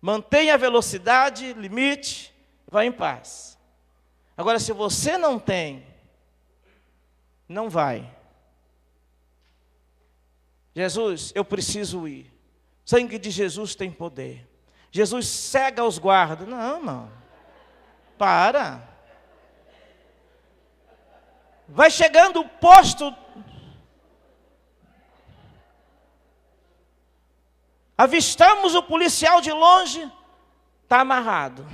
Mantenha a velocidade, limite, vá em paz. Agora, se você não tem, não vai. Jesus, eu preciso ir. O sangue de Jesus tem poder. Jesus cega os guardas. Não, não. Para. Vai chegando o posto. Avistamos o policial de longe. Está amarrado.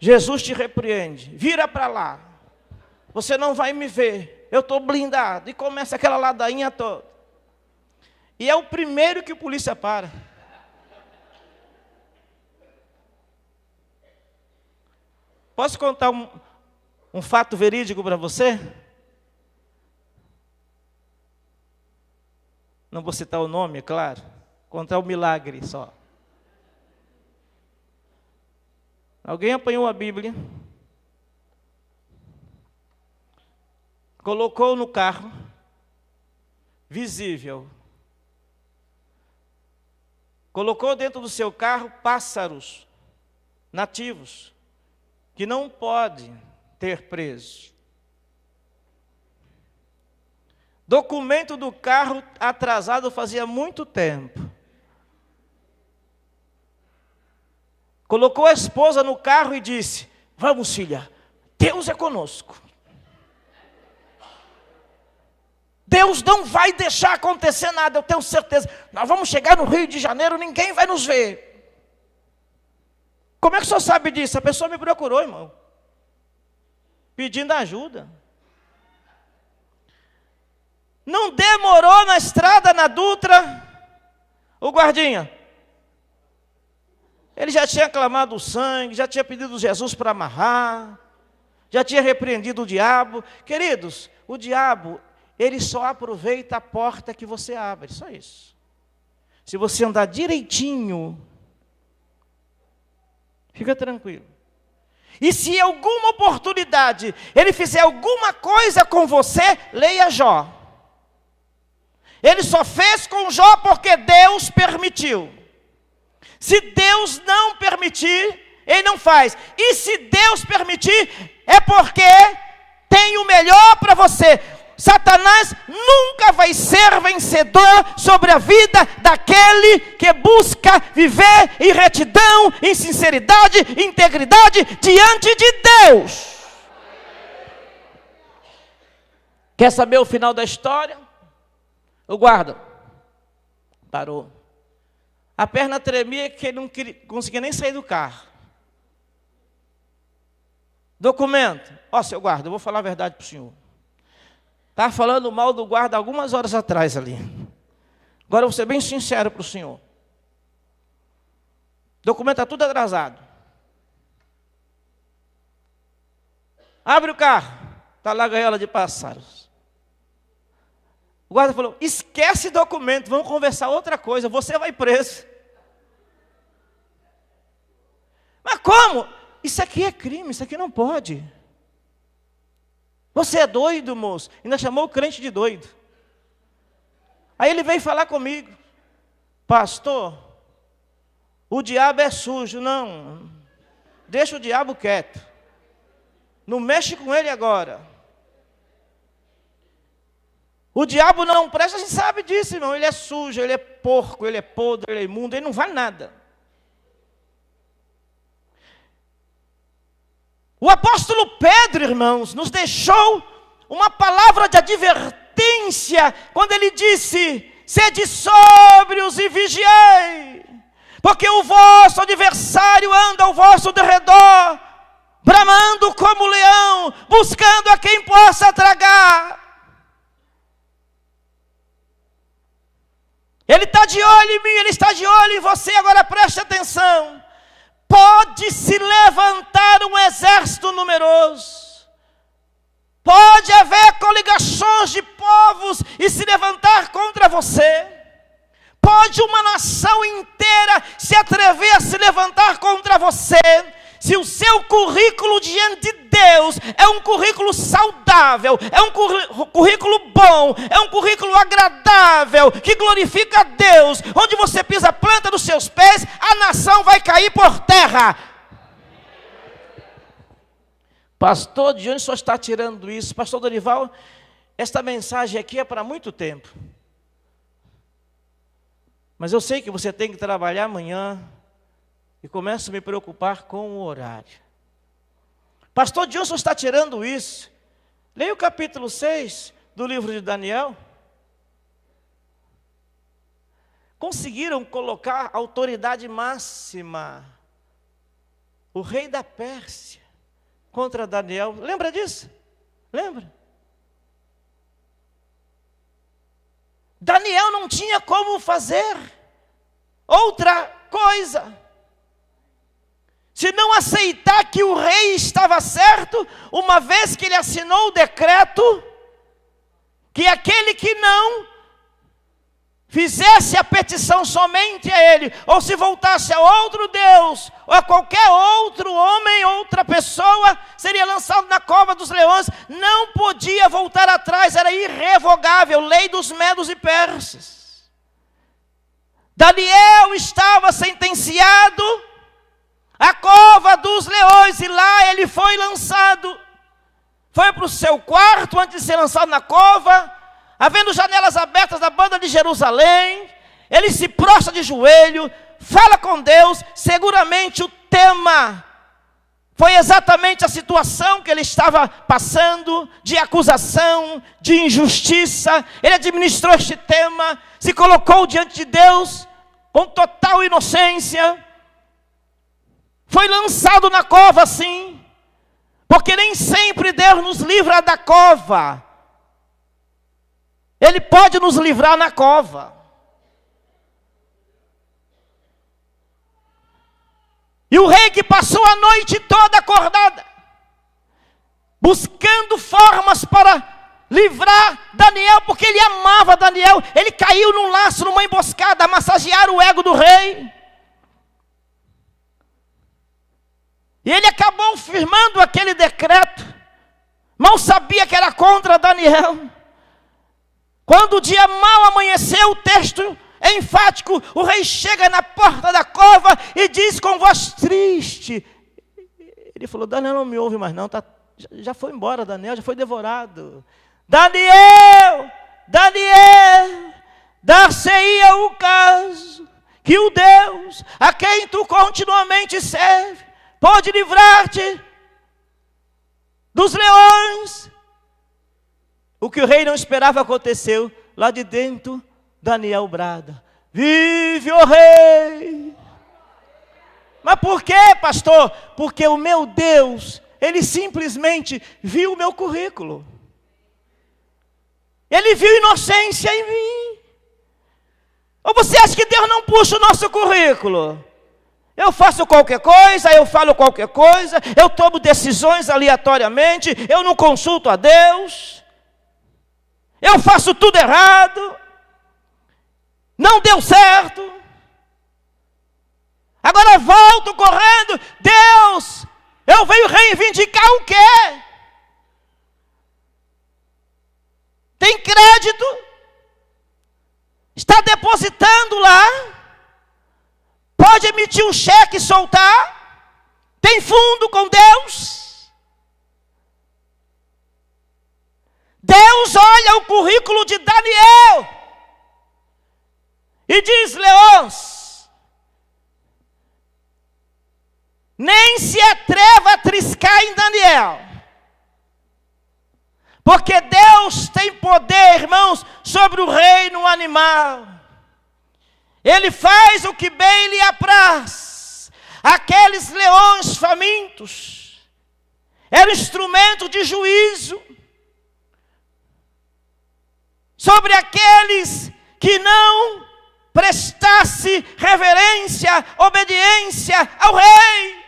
Jesus te repreende. Vira para lá. Você não vai me ver. Eu estou blindado. E começa aquela ladainha toda. E é o primeiro que o polícia para. Posso contar um fato verídico para você? Não vou citar o nome, é claro. Contar um milagre só. Alguém apanhou a Bíblia, colocou no carro, visível. Colocou dentro do seu carro pássaros nativos, que não pode ter preso. Documento do carro atrasado fazia muito tempo. Colocou a esposa no carro e disse: vamos, filha, Deus é conosco. Deus não vai deixar acontecer nada, eu tenho certeza. Nós vamos chegar no Rio de Janeiro, ninguém vai nos ver. Como é que o senhor sabe disso? A pessoa me procurou, irmão, pedindo ajuda. Não demorou na estrada, na Dutra, o guardinha. Ele já tinha clamado o sangue, já tinha pedido Jesus para amarrar, já tinha repreendido o diabo. Queridos, o diabo, ele só aproveita a porta que você abre, só isso. Se você andar direitinho, fica tranquilo. E se em alguma oportunidade ele fizer alguma coisa com você, leia Jó. Ele só fez com Jó porque Deus permitiu. Se Deus não permitir, ele não faz. E se Deus permitir, é porque tem o melhor para você. Satanás nunca vai ser vencedor sobre a vida daquele que busca viver em retidão, em sinceridade, integridade diante de Deus. Quer saber o final da história? O guarda parou. A perna tremia que ele não conseguia nem sair do carro. Documento. Ó, seu guarda, eu vou falar a verdade para o senhor. Estava falando mal do guarda algumas horas atrás ali. Agora eu vou ser bem sincero para o senhor. Documento está tudo atrasado. Abre o carro. Está lá a gaiola de pássaros. O guarda falou, esquece documento, vamos conversar outra coisa, você vai preso. Mas como? Isso aqui é crime, isso aqui não pode. Você é doido, moço. Ainda chamou o crente de doido. Aí ele veio falar comigo. Pastor, o diabo é sujo. Não, deixa o diabo quieto. Não mexe com ele agora. O diabo não presta, a gente sabe disso, irmão. Ele é sujo, ele é porco, ele é podre, ele é imundo, ele não vale nada. O apóstolo Pedro, irmãos, nos deixou uma palavra de advertência quando ele disse, sede sóbrios e vigiai, porque o vosso adversário anda ao vosso derredor, bramando como leão, buscando a quem possa tragar. Ele está de olho em mim, ele está de olho em você, agora preste atenção. Pode se levantar um exército numeroso. Pode haver coligações de povos e se levantar contra você. Pode uma nação inteira se atrever a se levantar contra você. Se o seu currículo diante de Deus é um currículo saudável, é um currículo bom, é um currículo agradável, que glorifica a Deus, onde você pisa a planta dos seus pés, a nação vai cair por terra. Pastor, de onde o senhor está tirando isso? Pastor Dorival, esta mensagem aqui é para muito tempo. Mas eu sei que você tem que trabalhar amanhã. E começo a me preocupar com o horário. Pastor, de onde o senhor está tirando isso? Leia o capítulo 6 do livro de Daniel. Conseguiram colocar a autoridade máxima, o rei da Pérsia, contra Daniel. Lembra disso? Lembra? Daniel não tinha como fazer outra coisa se não aceitar que o rei estava certo, uma vez que ele assinou o decreto, que aquele que não fizesse a petição somente a ele, ou se voltasse a outro Deus, ou a qualquer outro homem, outra pessoa, seria lançado na cova dos leões, não podia voltar atrás, era irrevogável, lei dos medos e persas. Daniel estava sentenciado a cova dos leões, e lá ele foi lançado. Foi para o seu quarto antes de ser lançado na cova, havendo janelas abertas da banda de Jerusalém. Ele se prostra de joelho, fala com Deus. Seguramente o tema foi exatamente a situação que ele estava passando, de acusação, de injustiça. Ele administrou este tema, se colocou diante de Deus com total inocência. Foi lançado na cova, sim, porque nem sempre Deus nos livra da cova. Ele pode nos livrar na cova. E o rei, que passou a noite toda acordada, buscando formas para livrar Daniel, porque ele amava Daniel, ele caiu num laço, numa emboscada, a massagear o ego do rei. E ele acabou firmando aquele decreto. Mal sabia que era contra Daniel. Quando o dia mal amanheceu, o texto é enfático. O rei chega na porta da cova e diz com voz triste. Ele falou: Daniel não me ouve mais não, já foi embora Daniel, já foi devorado. Daniel, dar-se-ia o caso que o Deus a quem tu continuamente serve pode livrar-te dos leões. O que o rei não esperava aconteceu. Lá de dentro, Daniel brada: vive, ó rei! Mas por quê, pastor? Porque o meu Deus, Ele simplesmente viu o meu currículo. Ele viu inocência em mim. Ou você acha que Deus não puxa o nosso currículo? Eu faço qualquer coisa, eu falo qualquer coisa, eu tomo decisões aleatoriamente, eu não consulto a Deus, eu faço tudo errado, não deu certo. Agora volto correndo: Deus, eu venho reivindicar o quê? Tem crédito? Está depositando lá? Pode emitir um cheque e soltar? Tem fundo com Deus? Deus olha o currículo de Daniel e diz: leões, nem se atreva a triscar em Daniel, porque Deus tem poder, irmãos, sobre o reino animal. Ele faz o que bem lhe apraz. Aqueles leões famintos eram instrumento de juízo sobre aqueles que não prestasse reverência, obediência ao rei.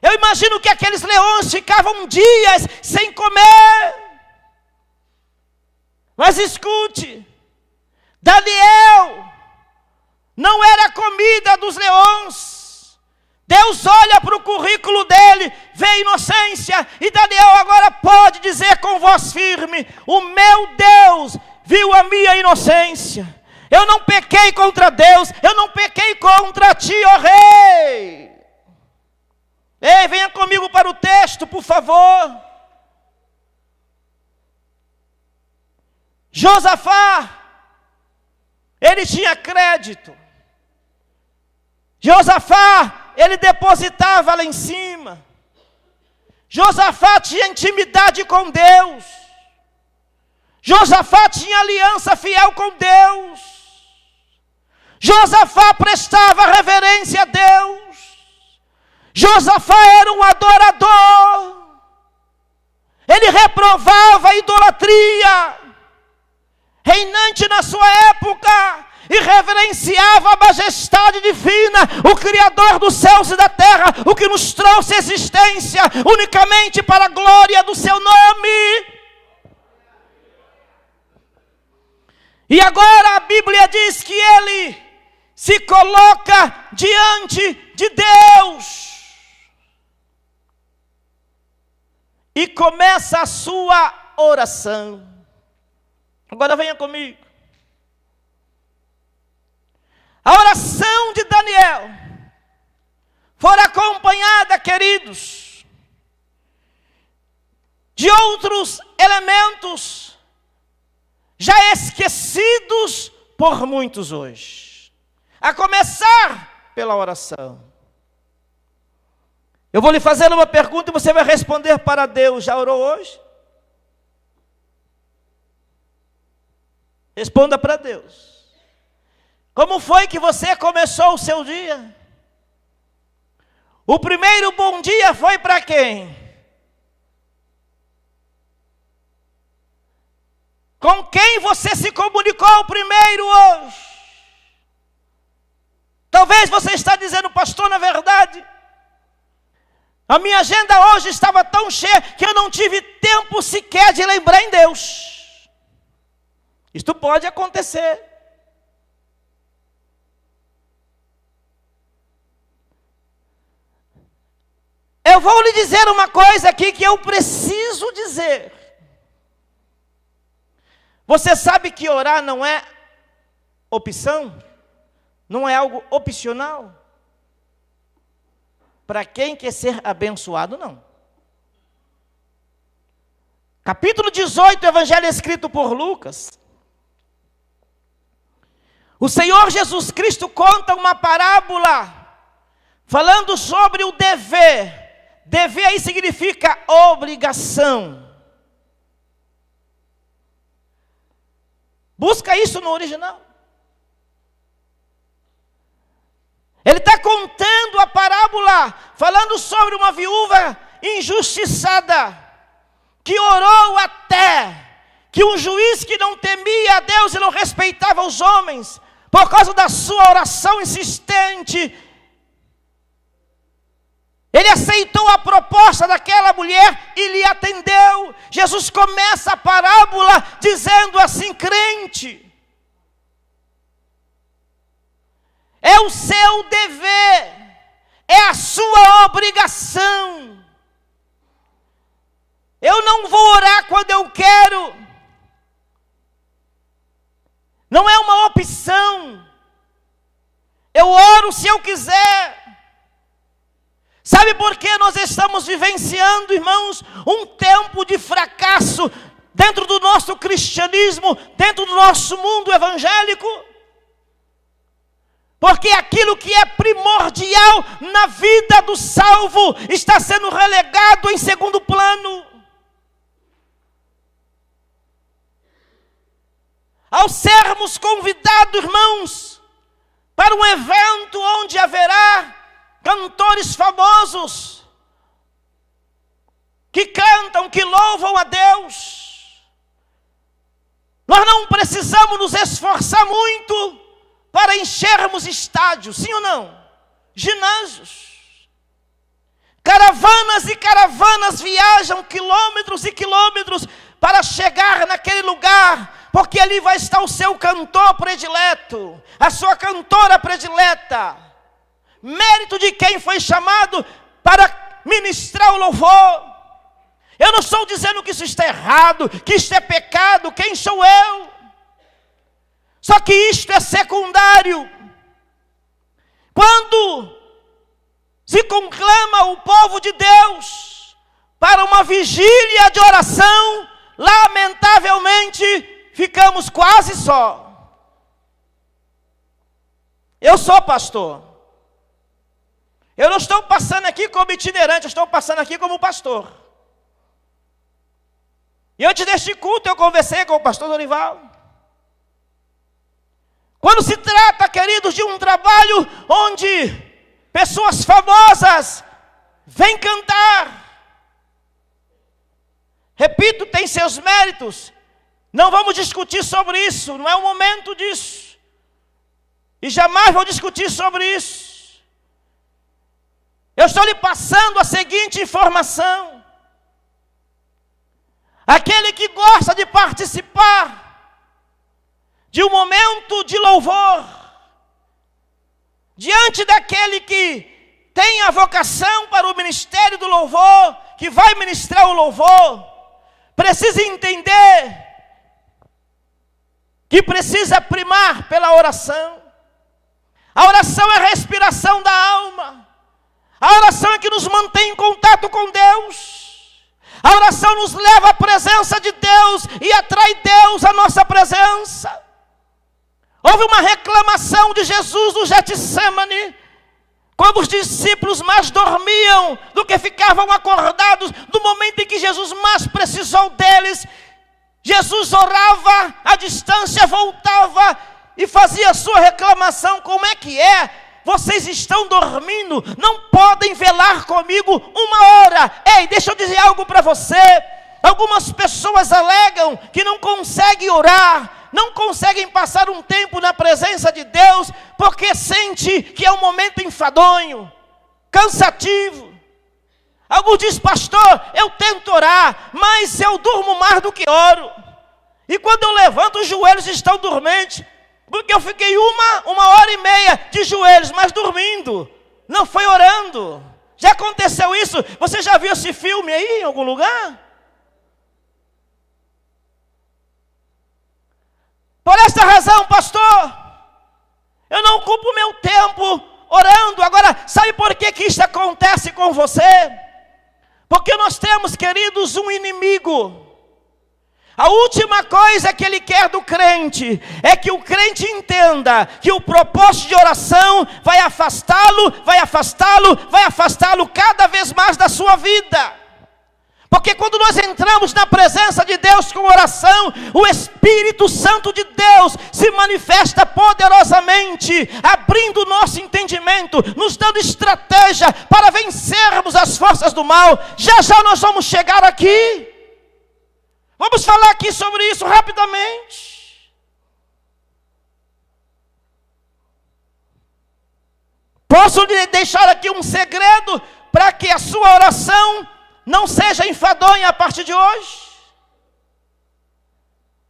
Eu imagino que aqueles leões ficavam dias sem comer. Mas escute, Daniel não era a comida dos leões. Deus olha para o currículo dele, vê inocência, e Daniel agora pode dizer com voz firme: o meu Deus viu a minha inocência. Eu não pequei contra Deus, eu não pequei contra ti, ó rei. Ei, venha comigo para o texto, por favor. Josafá, ele tinha crédito. Josafá, ele depositava lá em cima. Josafá tinha intimidade com Deus. Josafá tinha aliança fiel com Deus. Josafá prestava reverência a Deus. Josafá era um adorador. Ele reprovava a idolatria reinante na sua época e reverenciava a majestade divina, o Criador dos céus e da terra, o que nos trouxe existência unicamente para a glória do seu nome. E agora a Bíblia diz que ele se coloca diante de Deus e começa a sua oração. Agora venha comigo. A oração de Daniel foi acompanhada, queridos, de outros elementos já esquecidos por muitos hoje. A começar pela oração. Eu vou lhe fazer uma pergunta e você vai responder para Deus. Já orou hoje? Responda para Deus. Como foi que você começou o seu dia? O primeiro bom dia foi para quem? Com quem você se comunicou primeiro hoje? Talvez você está dizendo: pastor, na verdade, a minha agenda hoje estava tão cheia que eu não tive tempo sequer de lembrar em Deus. Isto pode acontecer. Eu vou lhe dizer uma coisa aqui que eu preciso dizer. Você sabe que orar não é opção? Não é algo opcional? Para quem quer ser abençoado, não. Capítulo 18, Evangelho escrito por Lucas. O Senhor Jesus Cristo conta uma parábola falando sobre o dever. Dever aí significa obrigação. Busca isso no original. Ele está contando a parábola, falando sobre uma viúva injustiçada, que orou até que um juiz que não temia a Deus e não respeitava os homens, por causa da sua oração insistente, ele aceitou a proposta daquela mulher e lhe atendeu. Jesus começa a parábola dizendo assim: crente, é o seu dever, é a sua obrigação. Eu não vou orar quando eu quero, não é uma opção. Eu oro se eu quiser. Sabe por que nós estamos vivenciando, irmãos, um tempo de fracasso dentro do nosso cristianismo, dentro do nosso mundo evangélico? Porque aquilo que é primordial na vida do salvo está sendo relegado em segundo plano. Ao sermos convidados, irmãos, para um evento onde haverá cantores famosos, que cantam, que louvam a Deus, nós não precisamos nos esforçar muito para enchermos estádios, sim ou não? Ginásios. Caravanas e caravanas viajam quilômetros e quilômetros para chegar naquele lugar, porque ali vai estar o seu cantor predileto, a sua cantora predileta. Mérito de quem foi chamado para ministrar o louvor. Eu não estou dizendo que isso está errado, que isto é pecado. Quem sou eu? Só que isto é secundário. Quando se conclama o povo de Deus para uma vigília de oração, lamentavelmente ficamos quase só. Eu sou pastor. Eu não estou passando aqui como itinerante, eu estou passando aqui como pastor. E antes deste culto eu conversei com o pastor Dorival. Quando se trata, queridos, de um trabalho onde pessoas famosas vêm cantar, repito, tem seus méritos, não vamos discutir sobre isso, não é o momento disso. E jamais vou discutir sobre isso. Eu estou lhe passando a seguinte informação: aquele que gosta de participar de um momento de louvor, diante daquele que tem a vocação para o ministério do louvor, que vai ministrar o louvor, precisa entender que precisa primar pela oração. A oração é a respiração da alma. A oração é que nos mantém em contato com Deus. A oração nos leva à presença de Deus e atrai Deus à nossa presença. Houve uma reclamação de Jesus no Getsêmani, quando os discípulos mais dormiam do que ficavam acordados. No momento em que Jesus mais precisou deles, Jesus orava à distância, voltava e fazia a sua reclamação. Como é que é? Vocês estão dormindo, não podem velar comigo uma hora. Ei, deixa eu dizer algo para você. Algumas pessoas alegam que não conseguem orar, não conseguem passar um tempo na presença de Deus, porque sente que é um momento enfadonho, cansativo. Alguns dizem: pastor, eu tento orar, mas eu durmo mais do que oro. E quando eu levanto, os joelhos estão dormentes, porque eu fiquei uma hora e meia de joelhos, mas dormindo, não foi orando. Já aconteceu isso? Você já viu esse filme aí em algum lugar? Por esta razão, pastor, eu não ocupo meu tempo orando. Agora, sabe por que isso acontece com você? Porque nós temos, queridos, um inimigo. A última coisa que ele quer do crente é que o crente entenda que o propósito de oração vai afastá-lo cada vez mais da sua vida. Porque quando nós entramos na presença de Deus com oração, o Espírito Santo de Deus se manifesta poderosamente, abrindo o nosso entendimento, nos dando estratégia para vencermos as forças do mal. Já já nós vamos chegar aqui. Vamos falar aqui sobre isso rapidamente. Posso lhe deixar aqui um segredo para que a sua oração não seja enfadonha a partir de hoje?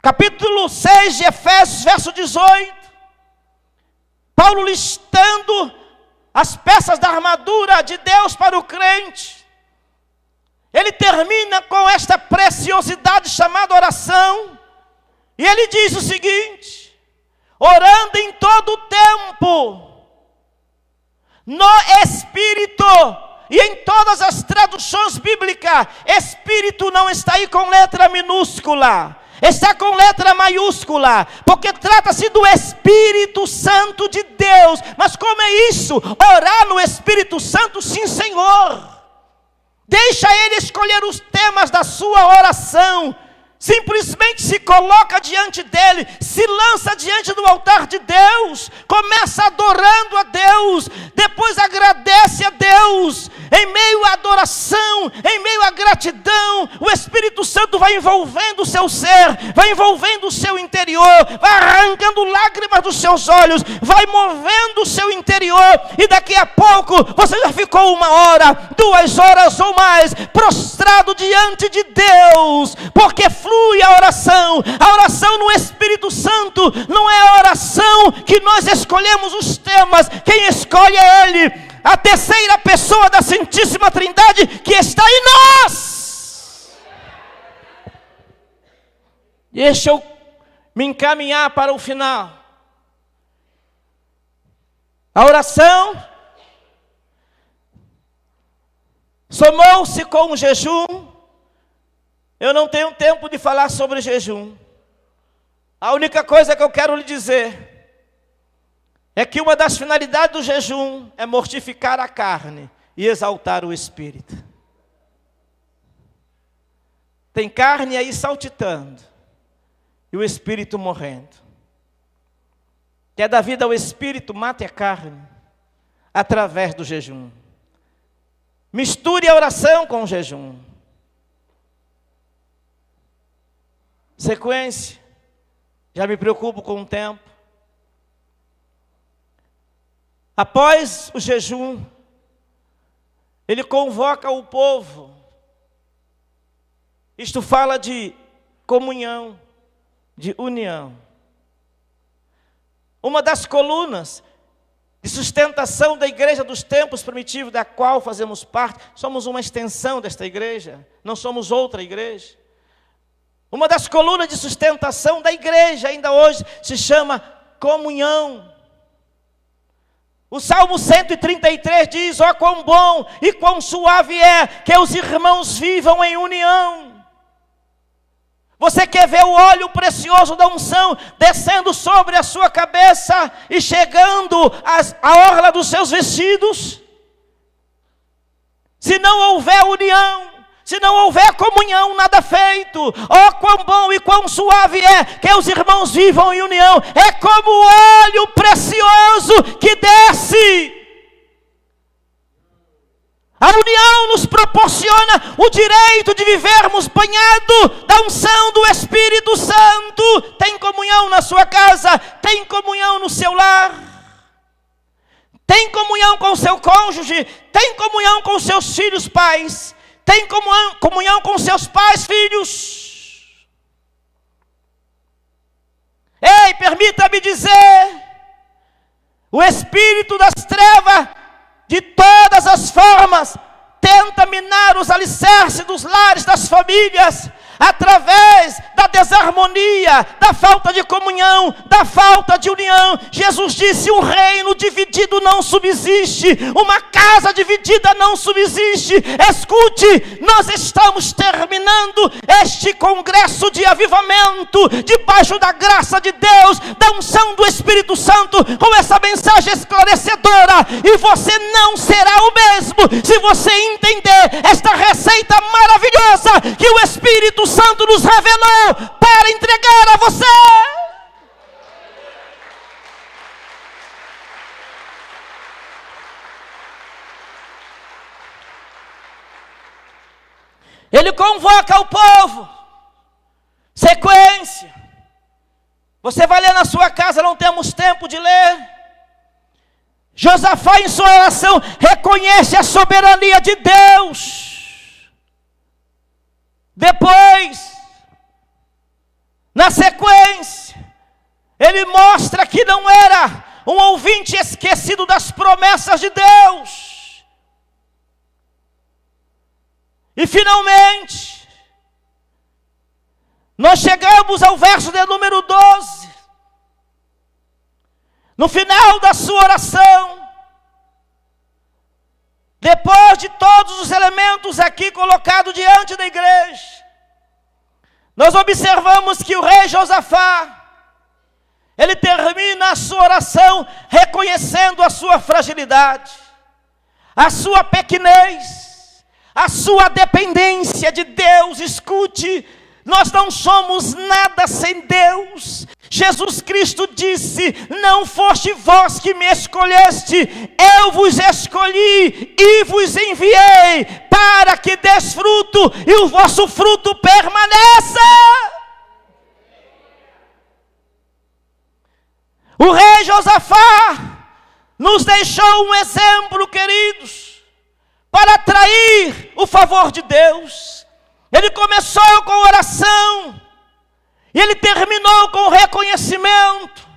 Capítulo 6 de Efésios, verso 18. Paulo listando as peças da armadura de Deus para o crente. Ele termina com esta preciosidade chamada oração. E ele diz o seguinte: orando em todo o tempo, no Espírito. E em todas as traduções bíblicas, Espírito não está aí com letra minúscula, está com letra maiúscula, porque trata-se do Espírito Santo de Deus. Mas como é isso? Orar no Espírito Santo? Sim, Senhor. Deixa Ele escolher os temas da sua oração. Simplesmente se coloca diante dEle, se lança diante do altar de Deus, começa adorando a Deus, depois agradece a Deus. Em meio à adoração, em meio à gratidão, o Espírito Santo vai envolvendo o seu ser, vai envolvendo o seu interior, vai arrancando lágrimas dos seus olhos, vai movendo o seu interior, e daqui a pouco você já ficou 1 hora, 2 horas ou mais, prostrado diante de Deus, porque flui a oração no Espírito Santo. Não é a oração que nós escolhemos os temas, quem escolhe é Ele, a terceira pessoa da Santíssima Trindade que está em nós. Deixa eu me encaminhar para o final. A oração somou-se com o jejum. Eu não tenho tempo de falar sobre jejum. A única coisa que eu quero lhe dizer é que uma das finalidades do jejum é mortificar a carne e exaltar o espírito. Tem carne aí saltitando e o espírito morrendo. Quer dar vida ao espírito? Mate a carne através do jejum. Misture a oração com o jejum. Sequência. Já me preocupo com o tempo. Após o jejum, ele convoca o povo. Isto fala de comunhão, de união. Uma das colunas de sustentação da igreja dos tempos primitivos, da qual fazemos parte, somos uma extensão desta igreja, não somos outra igreja. Uma das colunas de sustentação da igreja ainda hoje se chama comunhão. O Salmo 133 diz: ó, quão bom e quão suave é que os irmãos vivam em união. Você quer ver o óleo precioso da unção descendo sobre a sua cabeça e chegando à orla dos seus vestidos? Se não houver união, se não houver comunhão, nada feito. Oh, quão bom e quão suave é que os irmãos vivam em união. É como o óleo precioso que desce. A união nos proporciona o direito de vivermos banhado da unção do Espírito Santo. Tem comunhão na sua casa, tem comunhão no seu lar. Tem comunhão com o seu cônjuge, tem comunhão com os seus filhos pais. Tem comunhão com seus pais, filhos. Ei, permita-me dizer, o espírito das trevas de todas as formas, tenta minar os alicerces dos lares, das famílias, através da desarmonia, da falta de comunhão, da falta de união. Jesus disse: um reino dividido não subsiste, uma casa dividida não subsiste. Escute, nós estamos terminando este congresso de avivamento, debaixo da graça de Deus, da unção do Espírito Santo, com essa mensagem esclarecedora, e você não será o mesmo, se você entender esta receita maravilhosa, que o Espírito Santo nos revelou, para entregar a você. Ele convoca o povo. Sequência. Você vai ler na sua casa, não temos tempo de ler. Josafá, em sua oração, reconhece a soberania de Deus. Depois, na sequência, ele mostra que não era um ouvinte esquecido das promessas de Deus. E finalmente, nós chegamos ao verso de número 12. No final da sua oração, depois de todos os elementos aqui colocados diante da igreja, nós observamos que o rei Josafá, ele termina a sua oração reconhecendo a sua fragilidade, a sua pequenez, a sua dependência de Deus. Escute, nós não somos nada sem Deus. Jesus Cristo disse: não foste vós que me escolheste, eu vos escolhi e vos enviei, para que des fruto e o vosso fruto permaneça. O rei Josafá nos deixou um exemplo, queridos, para atrair o favor de Deus. Ele começou com oração, e ele terminou com reconhecimento,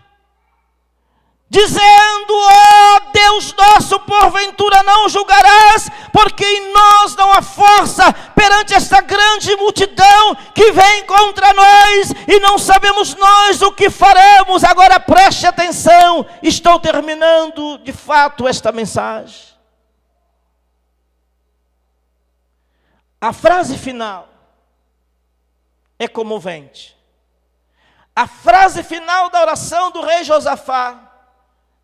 dizendo: ó Deus nosso, porventura não julgarás, porque em nós não há força perante esta grande multidão que vem contra nós, e não sabemos nós o que faremos. Agora preste atenção, estou terminando de fato esta mensagem. A frase final é comovente. A frase final da oração do rei Josafá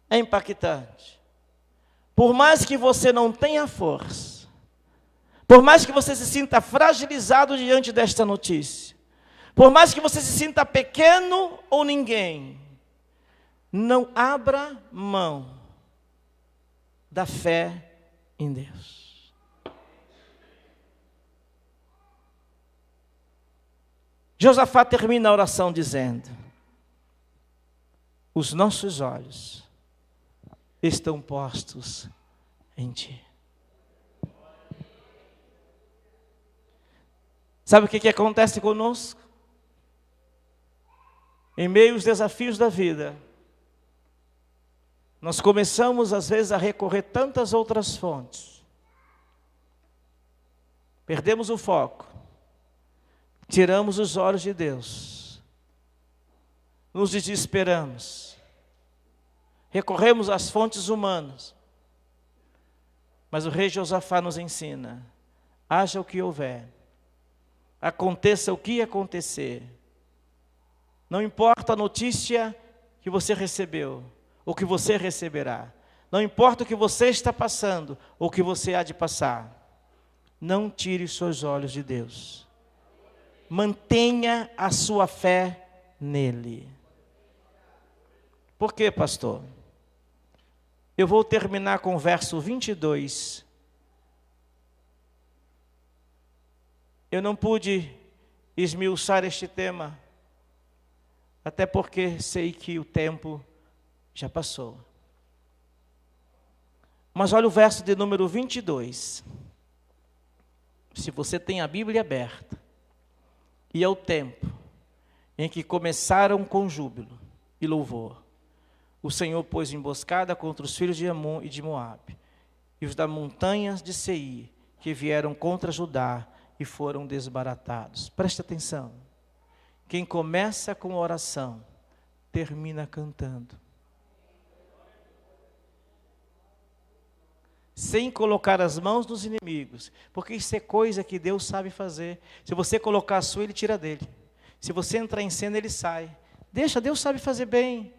é impactante. Por mais que você não tenha força, por mais que você se sinta fragilizado diante desta notícia, por mais que você se sinta pequeno ou ninguém, não abra mão da fé em Deus. Josafá termina a oração dizendo: os nossos olhos estão postos em ti. Sabe o que acontece conosco? Em meio aos desafios da vida, nós começamos às vezes a recorrer tantas outras fontes. Perdemos o foco. Tiramos os olhos de Deus, nos desesperamos, recorremos às fontes humanas, mas o rei Josafá nos ensina: haja o que houver, aconteça o que acontecer, não importa a notícia que você recebeu, ou que você receberá, não importa o que você está passando, ou que você há de passar, não tire os seus olhos de Deus. Mantenha a sua fé nele. Por quê, pastor? Eu vou terminar com o verso 22. Eu não pude esmiuçar este tema, até porque sei que o tempo já passou. Mas olha o verso de número 22. Se você tem a Bíblia aberta, e é o tempo em que começaram com júbilo e louvor. O Senhor pôs emboscada contra os filhos de Amon e de Moabe, e os das montanhas de Seir, que vieram contra Judá e foram desbaratados. Preste atenção. Quem começa com oração, termina cantando. Sem colocar as mãos nos inimigos, porque isso é coisa que Deus sabe fazer. Se você colocar a sua, Ele tira dele. Se você entrar em cena, ele sai. Deixa, Deus sabe fazer bem.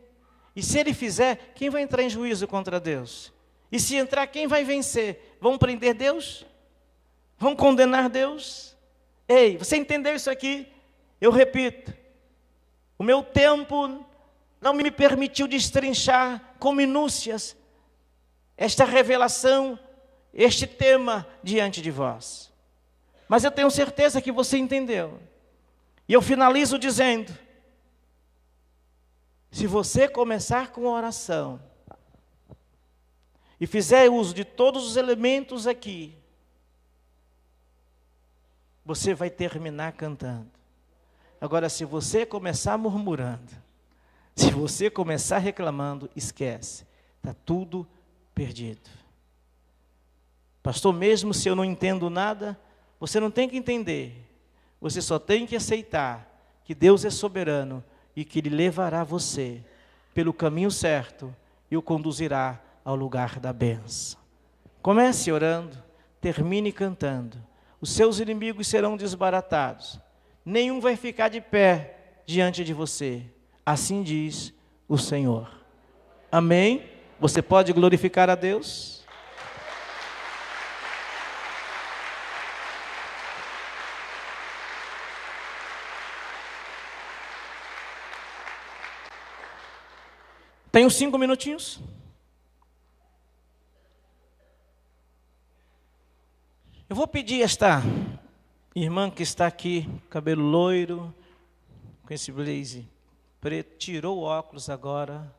E se Ele fizer, quem vai entrar em juízo contra Deus? E se entrar, quem vai vencer? Vão prender Deus? Vão condenar Deus? Ei, você entendeu isso aqui? Eu repito, o meu tempo não me permitiu destrinchar com minúcias esta revelação, este tema diante de vós. Mas eu tenho certeza que você entendeu. E eu finalizo dizendo, se você começar com oração e fizer uso de todos os elementos aqui, você vai terminar cantando. Agora, se você começar murmurando, se você começar reclamando, esquece, está tudo perdido. Pastor, mesmo se eu não entendo nada, você não tem que entender. Você só tem que aceitar que Deus é soberano e que Ele levará você pelo caminho certo e o conduzirá ao lugar da bênção. Comece orando, termine cantando. Os seus inimigos serão desbaratados. Nenhum vai ficar de pé diante de você. Assim diz o Senhor. Amém? Você pode glorificar a Deus? Tenho 5 minutinhos. Eu vou pedir esta irmã que está aqui, cabelo loiro, com esse blazer preto, tirou o óculos agora.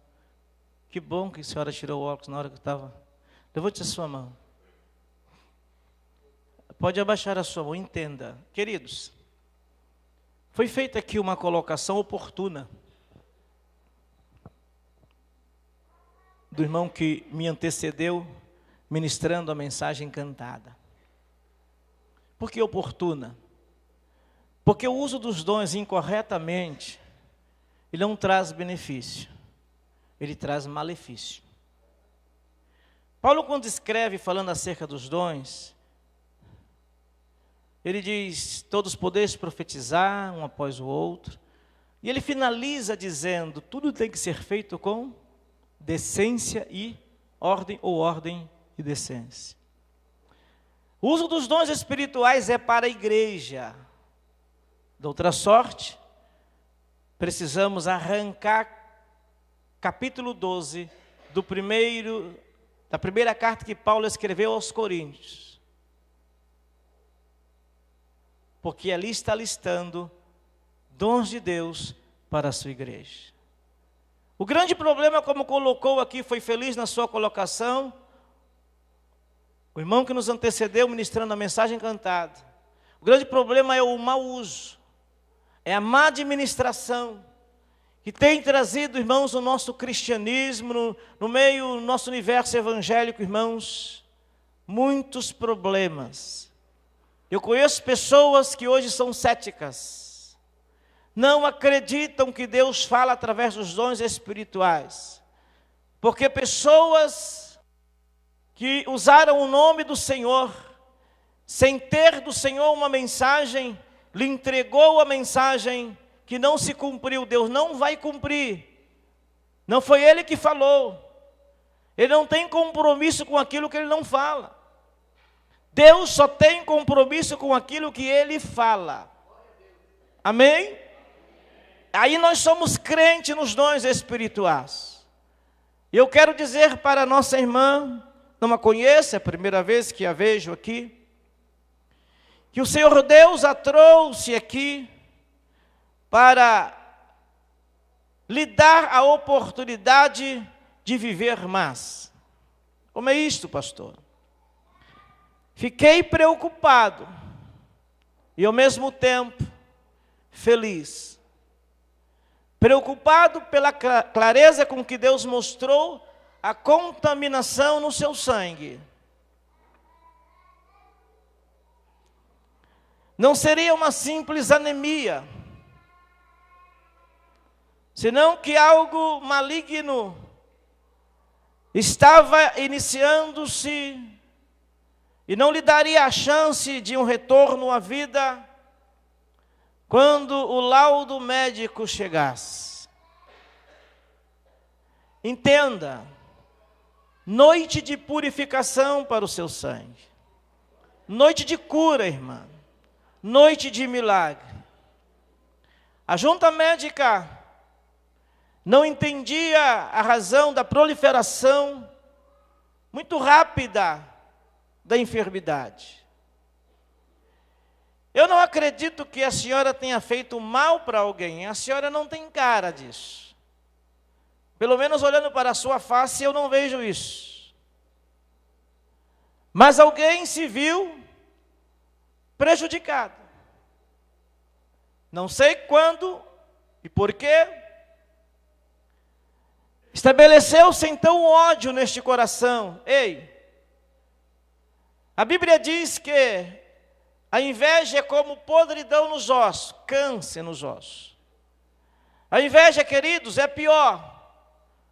Que bom que a senhora tirou o óculos na hora que eu estava. Levante a sua mão. Pode abaixar a sua mão, entenda. Queridos, foi feita aqui uma colocação oportuna do irmão que me antecedeu, ministrando a mensagem cantada. Por que oportuna? Porque o uso dos dons incorretamente, ele não traz benefício. Ele traz malefício. Paulo, quando escreve falando acerca dos dons, ele diz, todos podeis profetizar, um após o outro, e ele finaliza dizendo, tudo tem que ser feito com decência e ordem, ou ordem e decência. O uso dos dons espirituais é para a igreja. De outra sorte, precisamos arrancar capítulo 12 da primeira carta que Paulo escreveu aos Coríntios. Porque ali está listando dons de Deus para a sua igreja. O grande problema, como colocou aqui, foi feliz na sua colocação, o irmão que nos antecedeu ministrando a mensagem cantada. O grande problema é o mau uso, é a má administração, que tem trazido, irmãos, o nosso cristianismo, no meio do nosso universo evangélico, irmãos, muitos problemas. Eu conheço pessoas que hoje são céticas, não acreditam que Deus fala através dos dons espirituais, porque pessoas que usaram o nome do Senhor, sem ter do Senhor uma mensagem, lhe entregou a mensagem que não se cumpriu. Deus não vai cumprir. Não foi Ele que falou. Ele não tem compromisso com aquilo que Ele não fala. Deus só tem compromisso com aquilo que Ele fala. Amém? Aí nós somos crentes nos dons espirituais. Eu quero dizer para a nossa irmã, não a conheço, é a primeira vez que a vejo aqui, que o Senhor Deus a trouxe aqui para lhe dar a oportunidade de viver mais. Como é isto, pastor? Fiquei preocupado e ao mesmo tempo feliz. Preocupado pela clareza com que Deus mostrou a contaminação no seu sangue. não seria uma simples anemia, senão que algo maligno estava iniciando-se e não lhe daria a chance de um retorno à vida quando o laudo médico chegasse. Entenda, noite de purificação para o seu sangue, noite de cura, irmã, noite de milagre. A junta médica não entendia a razão da proliferação muito rápida da enfermidade. Eu não acredito que a senhora tenha feito mal para alguém, a senhora não tem cara disso. Pelo menos olhando para a sua face, eu não vejo isso. Mas alguém se viu prejudicado. Não sei quando e por quê. Estabeleceu-se então um ódio neste coração. Ei, a Bíblia diz que a inveja é como podridão nos ossos, câncer nos ossos. A inveja, queridos, é pior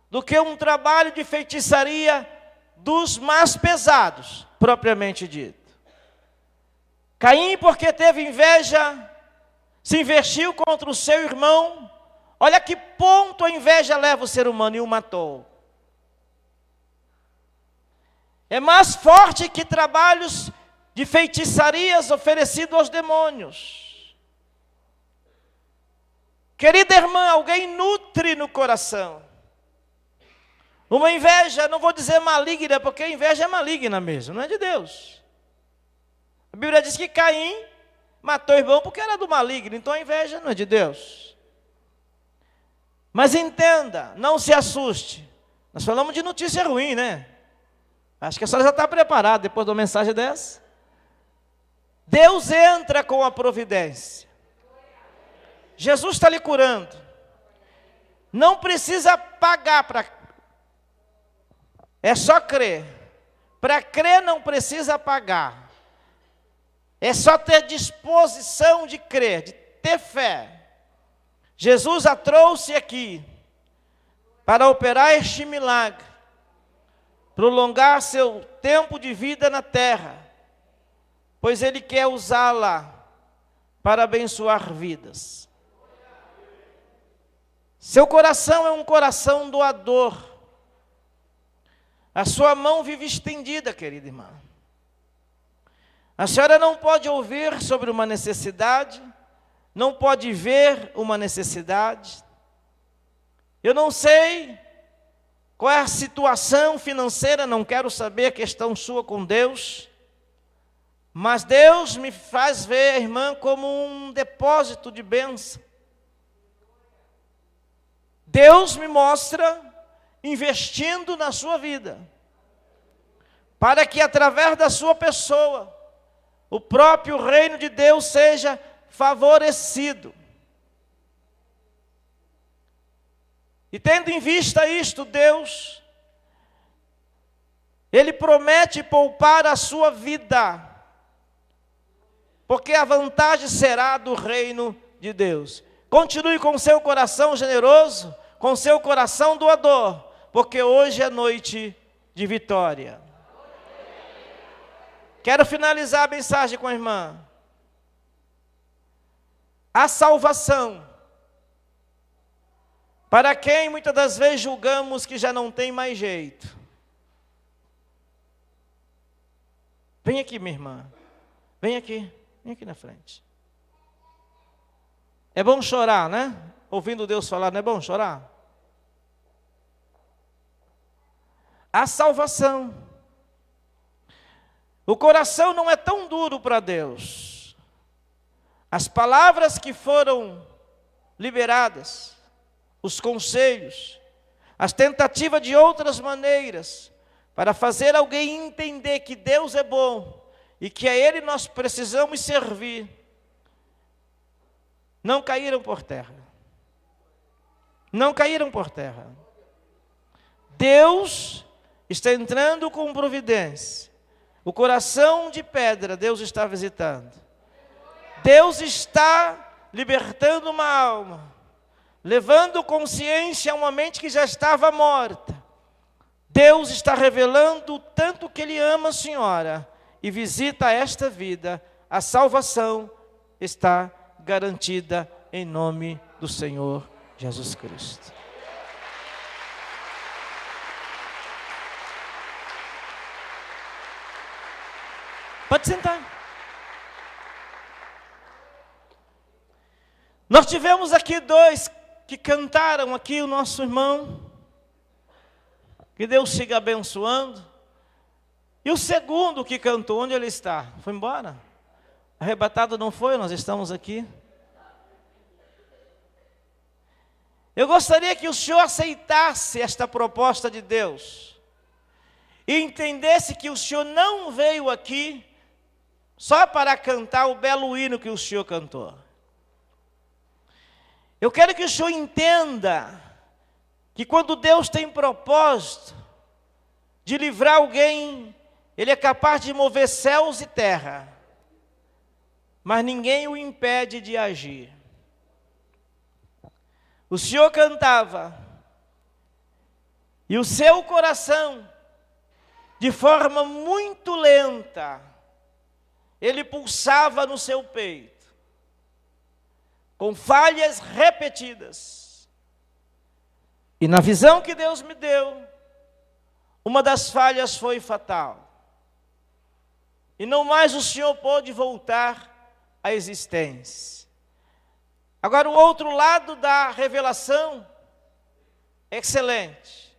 do que um trabalho de feitiçaria dos mais pesados, propriamente dito. Caim, porque teve inveja, se investiu contra o seu irmão. Olha que ponto a inveja leva o ser humano, e o matou. É mais forte que trabalhos de feitiçarias oferecidos aos demônios. Querida irmã, alguém nutre no coração uma inveja, não vou dizer maligna, porque a inveja é maligna mesmo, não é de Deus. A Bíblia diz que Caim matou o irmão porque era do maligno, então a inveja não é de Deus. Mas entenda, não se assuste. Nós falamos de notícia ruim, né? Acho que a senhora já está preparada depois de uma mensagem dessa. Deus entra com a providência. Jesus está lhe curando. Não precisa pagar para... É só crer. Para crer não precisa pagar. É só ter disposição de crer, de ter fé. Jesus a trouxe aqui para operar este milagre, prolongar seu tempo de vida na terra, pois Ele quer usá-la para abençoar vidas. Seu coração é um coração doador. A sua mão vive estendida, querida irmã. A senhora não pode ouvir sobre uma necessidade, não pode ver uma necessidade. Eu não sei qual é a situação financeira, não quero saber, a questão sua com Deus. Mas Deus me faz ver a irmã como um depósito de bênção. Deus me mostra investindo na sua vida, para que através da sua pessoa, o próprio reino de Deus seja favorecido. E tendo em vista isto, Deus, Ele promete poupar a sua vida, porque a vantagem será do reino de Deus. Continue com seu coração generoso, com seu coração doador, porque hoje é noite de vitória. Quero finalizar a mensagem com a irmã. A salvação, para quem muitas das vezes julgamos que já não tem mais jeito. Vem aqui, minha irmã. Vem aqui na frente. É bom chorar, né? Ouvindo Deus falar, não é bom chorar? A salvação. O coração não é tão duro para Deus. As palavras que foram liberadas, os conselhos, as tentativas de outras maneiras, para fazer alguém entender que Deus é bom e que a Ele nós precisamos servir, não caíram por terra. Não caíram por terra. Deus está entrando com providência. O coração de pedra Deus está visitando. Deus está libertando uma alma, levando consciência a uma mente que já estava morta. Deus está revelando o tanto que Ele ama a senhora e visita esta vida. A salvação está garantida em nome do Senhor Jesus Cristo. Pode sentar. Nós tivemos aqui dois que cantaram aqui, o nosso irmão. Que Deus siga abençoando. E o segundo que cantou, onde ele está? Foi embora? Arrebatado não foi, nós estamos aqui. Eu gostaria que o senhor aceitasse esta proposta de Deus. E entendesse que o senhor não veio aqui só para cantar o belo hino que o senhor cantou. Eu quero que o senhor entenda que quando Deus tem propósito de livrar alguém, Ele é capaz de mover céus e terra, mas ninguém o impede de agir. O senhor cantava, e o seu coração, de forma muito lenta, ele pulsava no seu peito, com falhas repetidas. E na visão que Deus me deu, uma das falhas foi fatal. E não mais o senhor pôde voltar à existência. Agora o outro lado da revelação, excelente.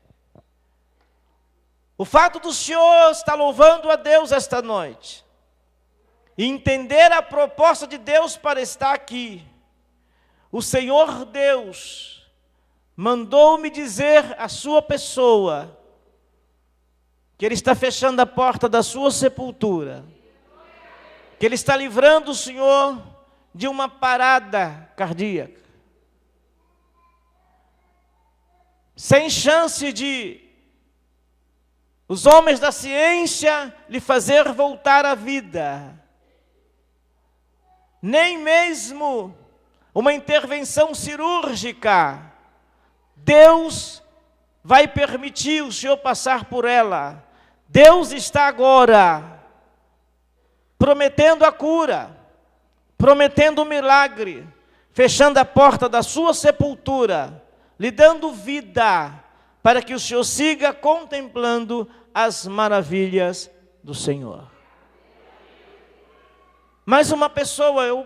O fato do senhor estar louvando a Deus esta noite, e entender a proposta de Deus para estar aqui. O Senhor Deus mandou-me dizer à sua pessoa que Ele está fechando a porta da sua sepultura, que Ele está livrando o senhor de uma parada cardíaca, sem chance de os homens da ciência lhe fazer voltar à vida, nem mesmo uma intervenção cirúrgica. Deus vai permitir o senhor passar por ela. Deus está agora prometendo a cura, prometendo o milagre, fechando a porta da sua sepultura, lhe dando vida, para que o senhor siga contemplando as maravilhas do Senhor. Mais uma pessoa, eu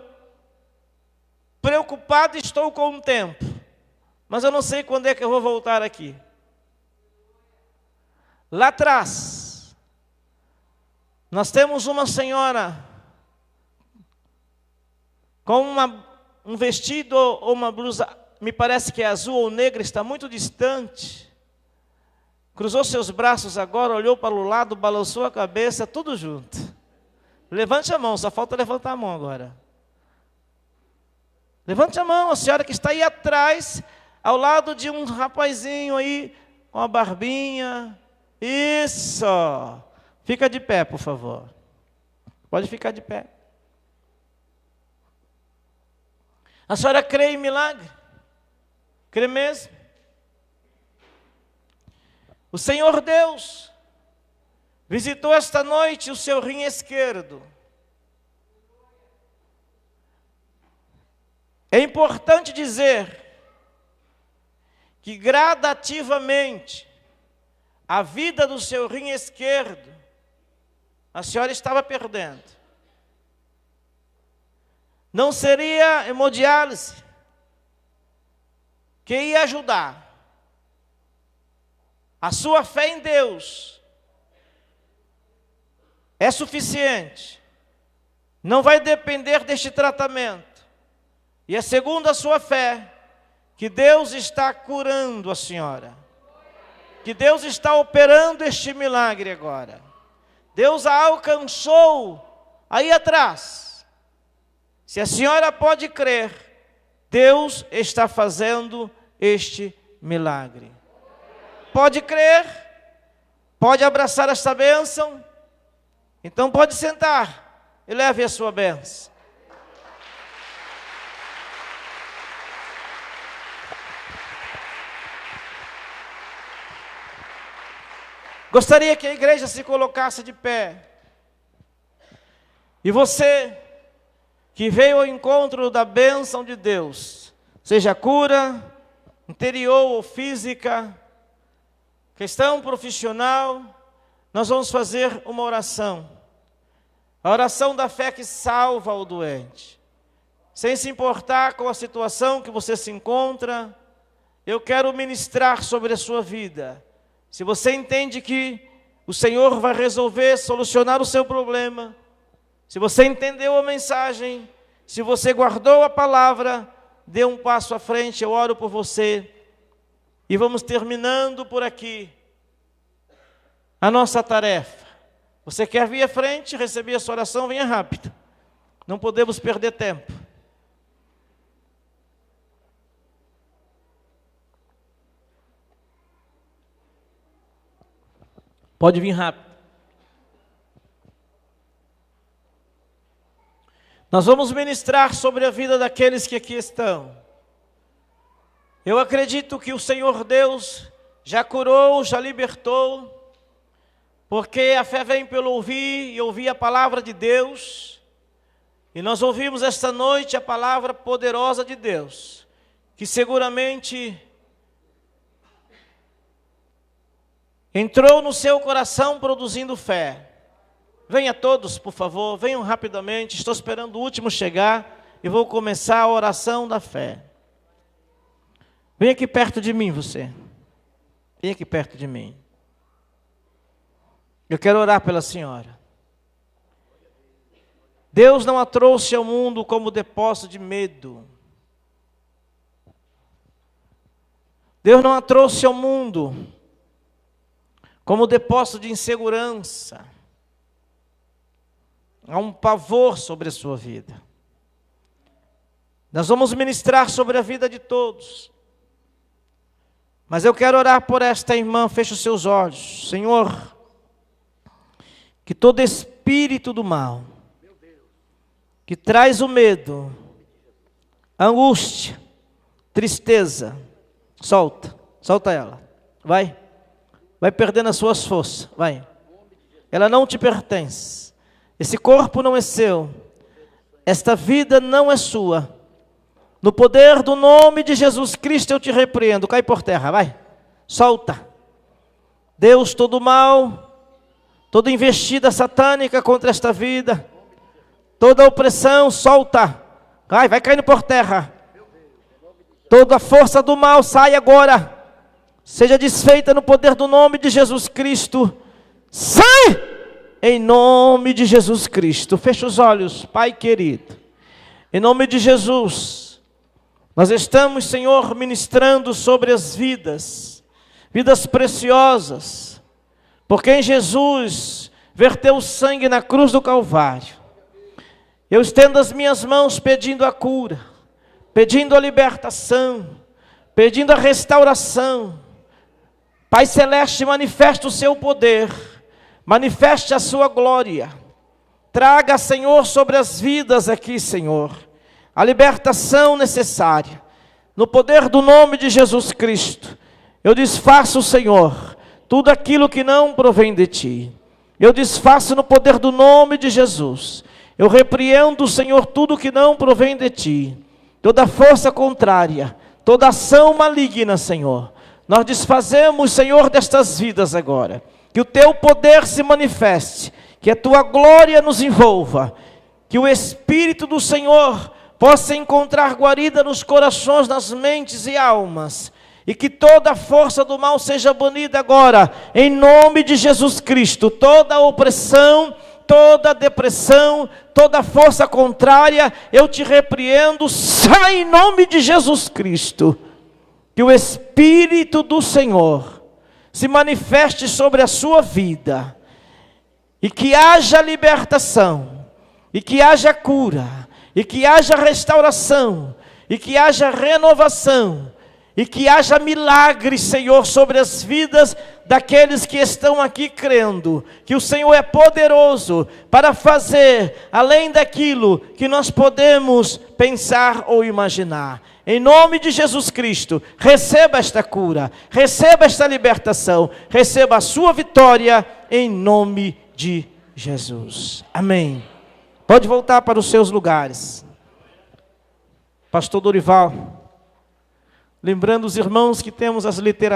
preocupado estou com o tempo, mas eu não sei quando é que eu vou voltar aqui. Lá atrás, nós temos uma senhora com um vestido ou uma blusa, me parece que é azul ou negra, está muito distante. Cruzou seus braços agora, olhou para o lado, balançou a cabeça, tudo junto. Levante a mão, só falta levantar a mão agora. Levante a mão, a senhora que está aí atrás, ao lado de um rapazinho aí, com a barbinha. Isso! Fica de pé, por favor. Pode ficar de pé. A senhora crê em milagre? Crê mesmo? O Senhor Deus visitou esta noite o seu rim esquerdo. É importante dizer que gradativamente a vida do seu rim esquerdo a senhora estava perdendo. Não seria hemodiálise que ia ajudar. A sua fé em Deus é suficiente. Não vai depender deste tratamento. E é segundo a sua fé que Deus está curando a senhora. Que Deus está operando este milagre agora. Deus a alcançou aí atrás. Se a senhora pode crer, Deus está fazendo este milagre. Pode crer? Pode abraçar esta bênção? Então pode sentar e leve a sua bênção. Gostaria que a igreja se colocasse de pé. E você que veio ao encontro da bênção de Deus, seja cura, interior ou física, questão profissional, nós vamos fazer uma oração. A oração da fé que salva o doente. Sem se importar com a situação que você se encontra, eu quero ministrar sobre a sua vida. Se você entende que o Senhor vai resolver, solucionar o seu problema, se você entendeu a mensagem, se você guardou a palavra, dê um passo à frente, eu oro por você. E vamos terminando por aqui a nossa tarefa. Você quer vir à frente, receber a sua oração, venha rápido. Não podemos perder tempo. Pode vir rápido. Nós vamos ministrar sobre a vida daqueles que aqui estão. Eu acredito que o Senhor Deus já curou, já libertou, porque a fé vem pelo ouvir e ouvir a palavra de Deus. E nós ouvimos esta noite a palavra poderosa de Deus, que seguramente entrou no seu coração produzindo fé. Venha todos, por favor, venham rapidamente. Estou esperando o último chegar e vou começar a oração da fé. Vem aqui perto de mim, você. Vem aqui perto de mim. Eu quero orar pela senhora. Deus não a trouxe ao mundo como depósito de medo. Deus não a trouxe ao mundo como depósito de insegurança. Há um pavor sobre a sua vida. Nós vamos ministrar sobre a vida de todos. Mas eu quero orar por esta irmã. Feche os seus olhos. Senhor, que todo espírito do mal, que traz o medo, a angústia, tristeza, solta ela. Vai perdendo as suas forças, vai. Ela não te pertence. Esse corpo não é seu. Esta vida não é sua. No poder do nome de Jesus Cristo eu te repreendo. Cai por terra, vai. Solta. Deus, todo mal, toda investida satânica contra esta vida, toda opressão, solta. Vai caindo por terra. Toda a força do mal sai agora. Seja desfeita no poder do nome de Jesus Cristo. Sai! Em nome de Jesus Cristo. Fecha os olhos, Pai querido. Em nome de Jesus, nós estamos, Senhor, ministrando sobre as vidas preciosas, porque em Jesus verteu o sangue na cruz do Calvário. Eu estendo as minhas mãos pedindo a cura, pedindo a libertação, pedindo a restauração. Pai Celeste, manifesta o seu poder, manifeste a sua glória. Traga, Senhor, sobre as vidas aqui, Senhor, a libertação necessária. No poder do nome de Jesus Cristo, eu desfaço, Senhor, tudo aquilo que não provém de Ti. Eu desfaço no poder do nome de Jesus. Eu repreendo, Senhor, tudo que não provém de Ti. Toda força contrária, toda ação maligna, Senhor. Nós desfazemos, Senhor, destas vidas agora. Que o Teu poder se manifeste, que a Tua glória nos envolva, que o Espírito do Senhor possa encontrar guarida nos corações, nas mentes e almas, e que toda a força do mal seja banida agora, em nome de Jesus Cristo. Toda opressão, toda depressão, toda força contrária, eu te repreendo, sai em nome de Jesus Cristo. Que o Espírito do Senhor se manifeste sobre a sua vida, e que haja libertação, e que haja cura, e que haja restauração, e que haja renovação, E que haja milagres, Senhor, sobre as vidas daqueles que estão aqui crendo. Que o Senhor é poderoso para fazer além daquilo que nós podemos pensar ou imaginar. Em nome de Jesus Cristo, receba esta cura, receba esta libertação, receba a sua vitória em nome de Jesus. Amém. Pode voltar para os seus lugares. Pastor Dorival, lembrando os irmãos que temos as literaturas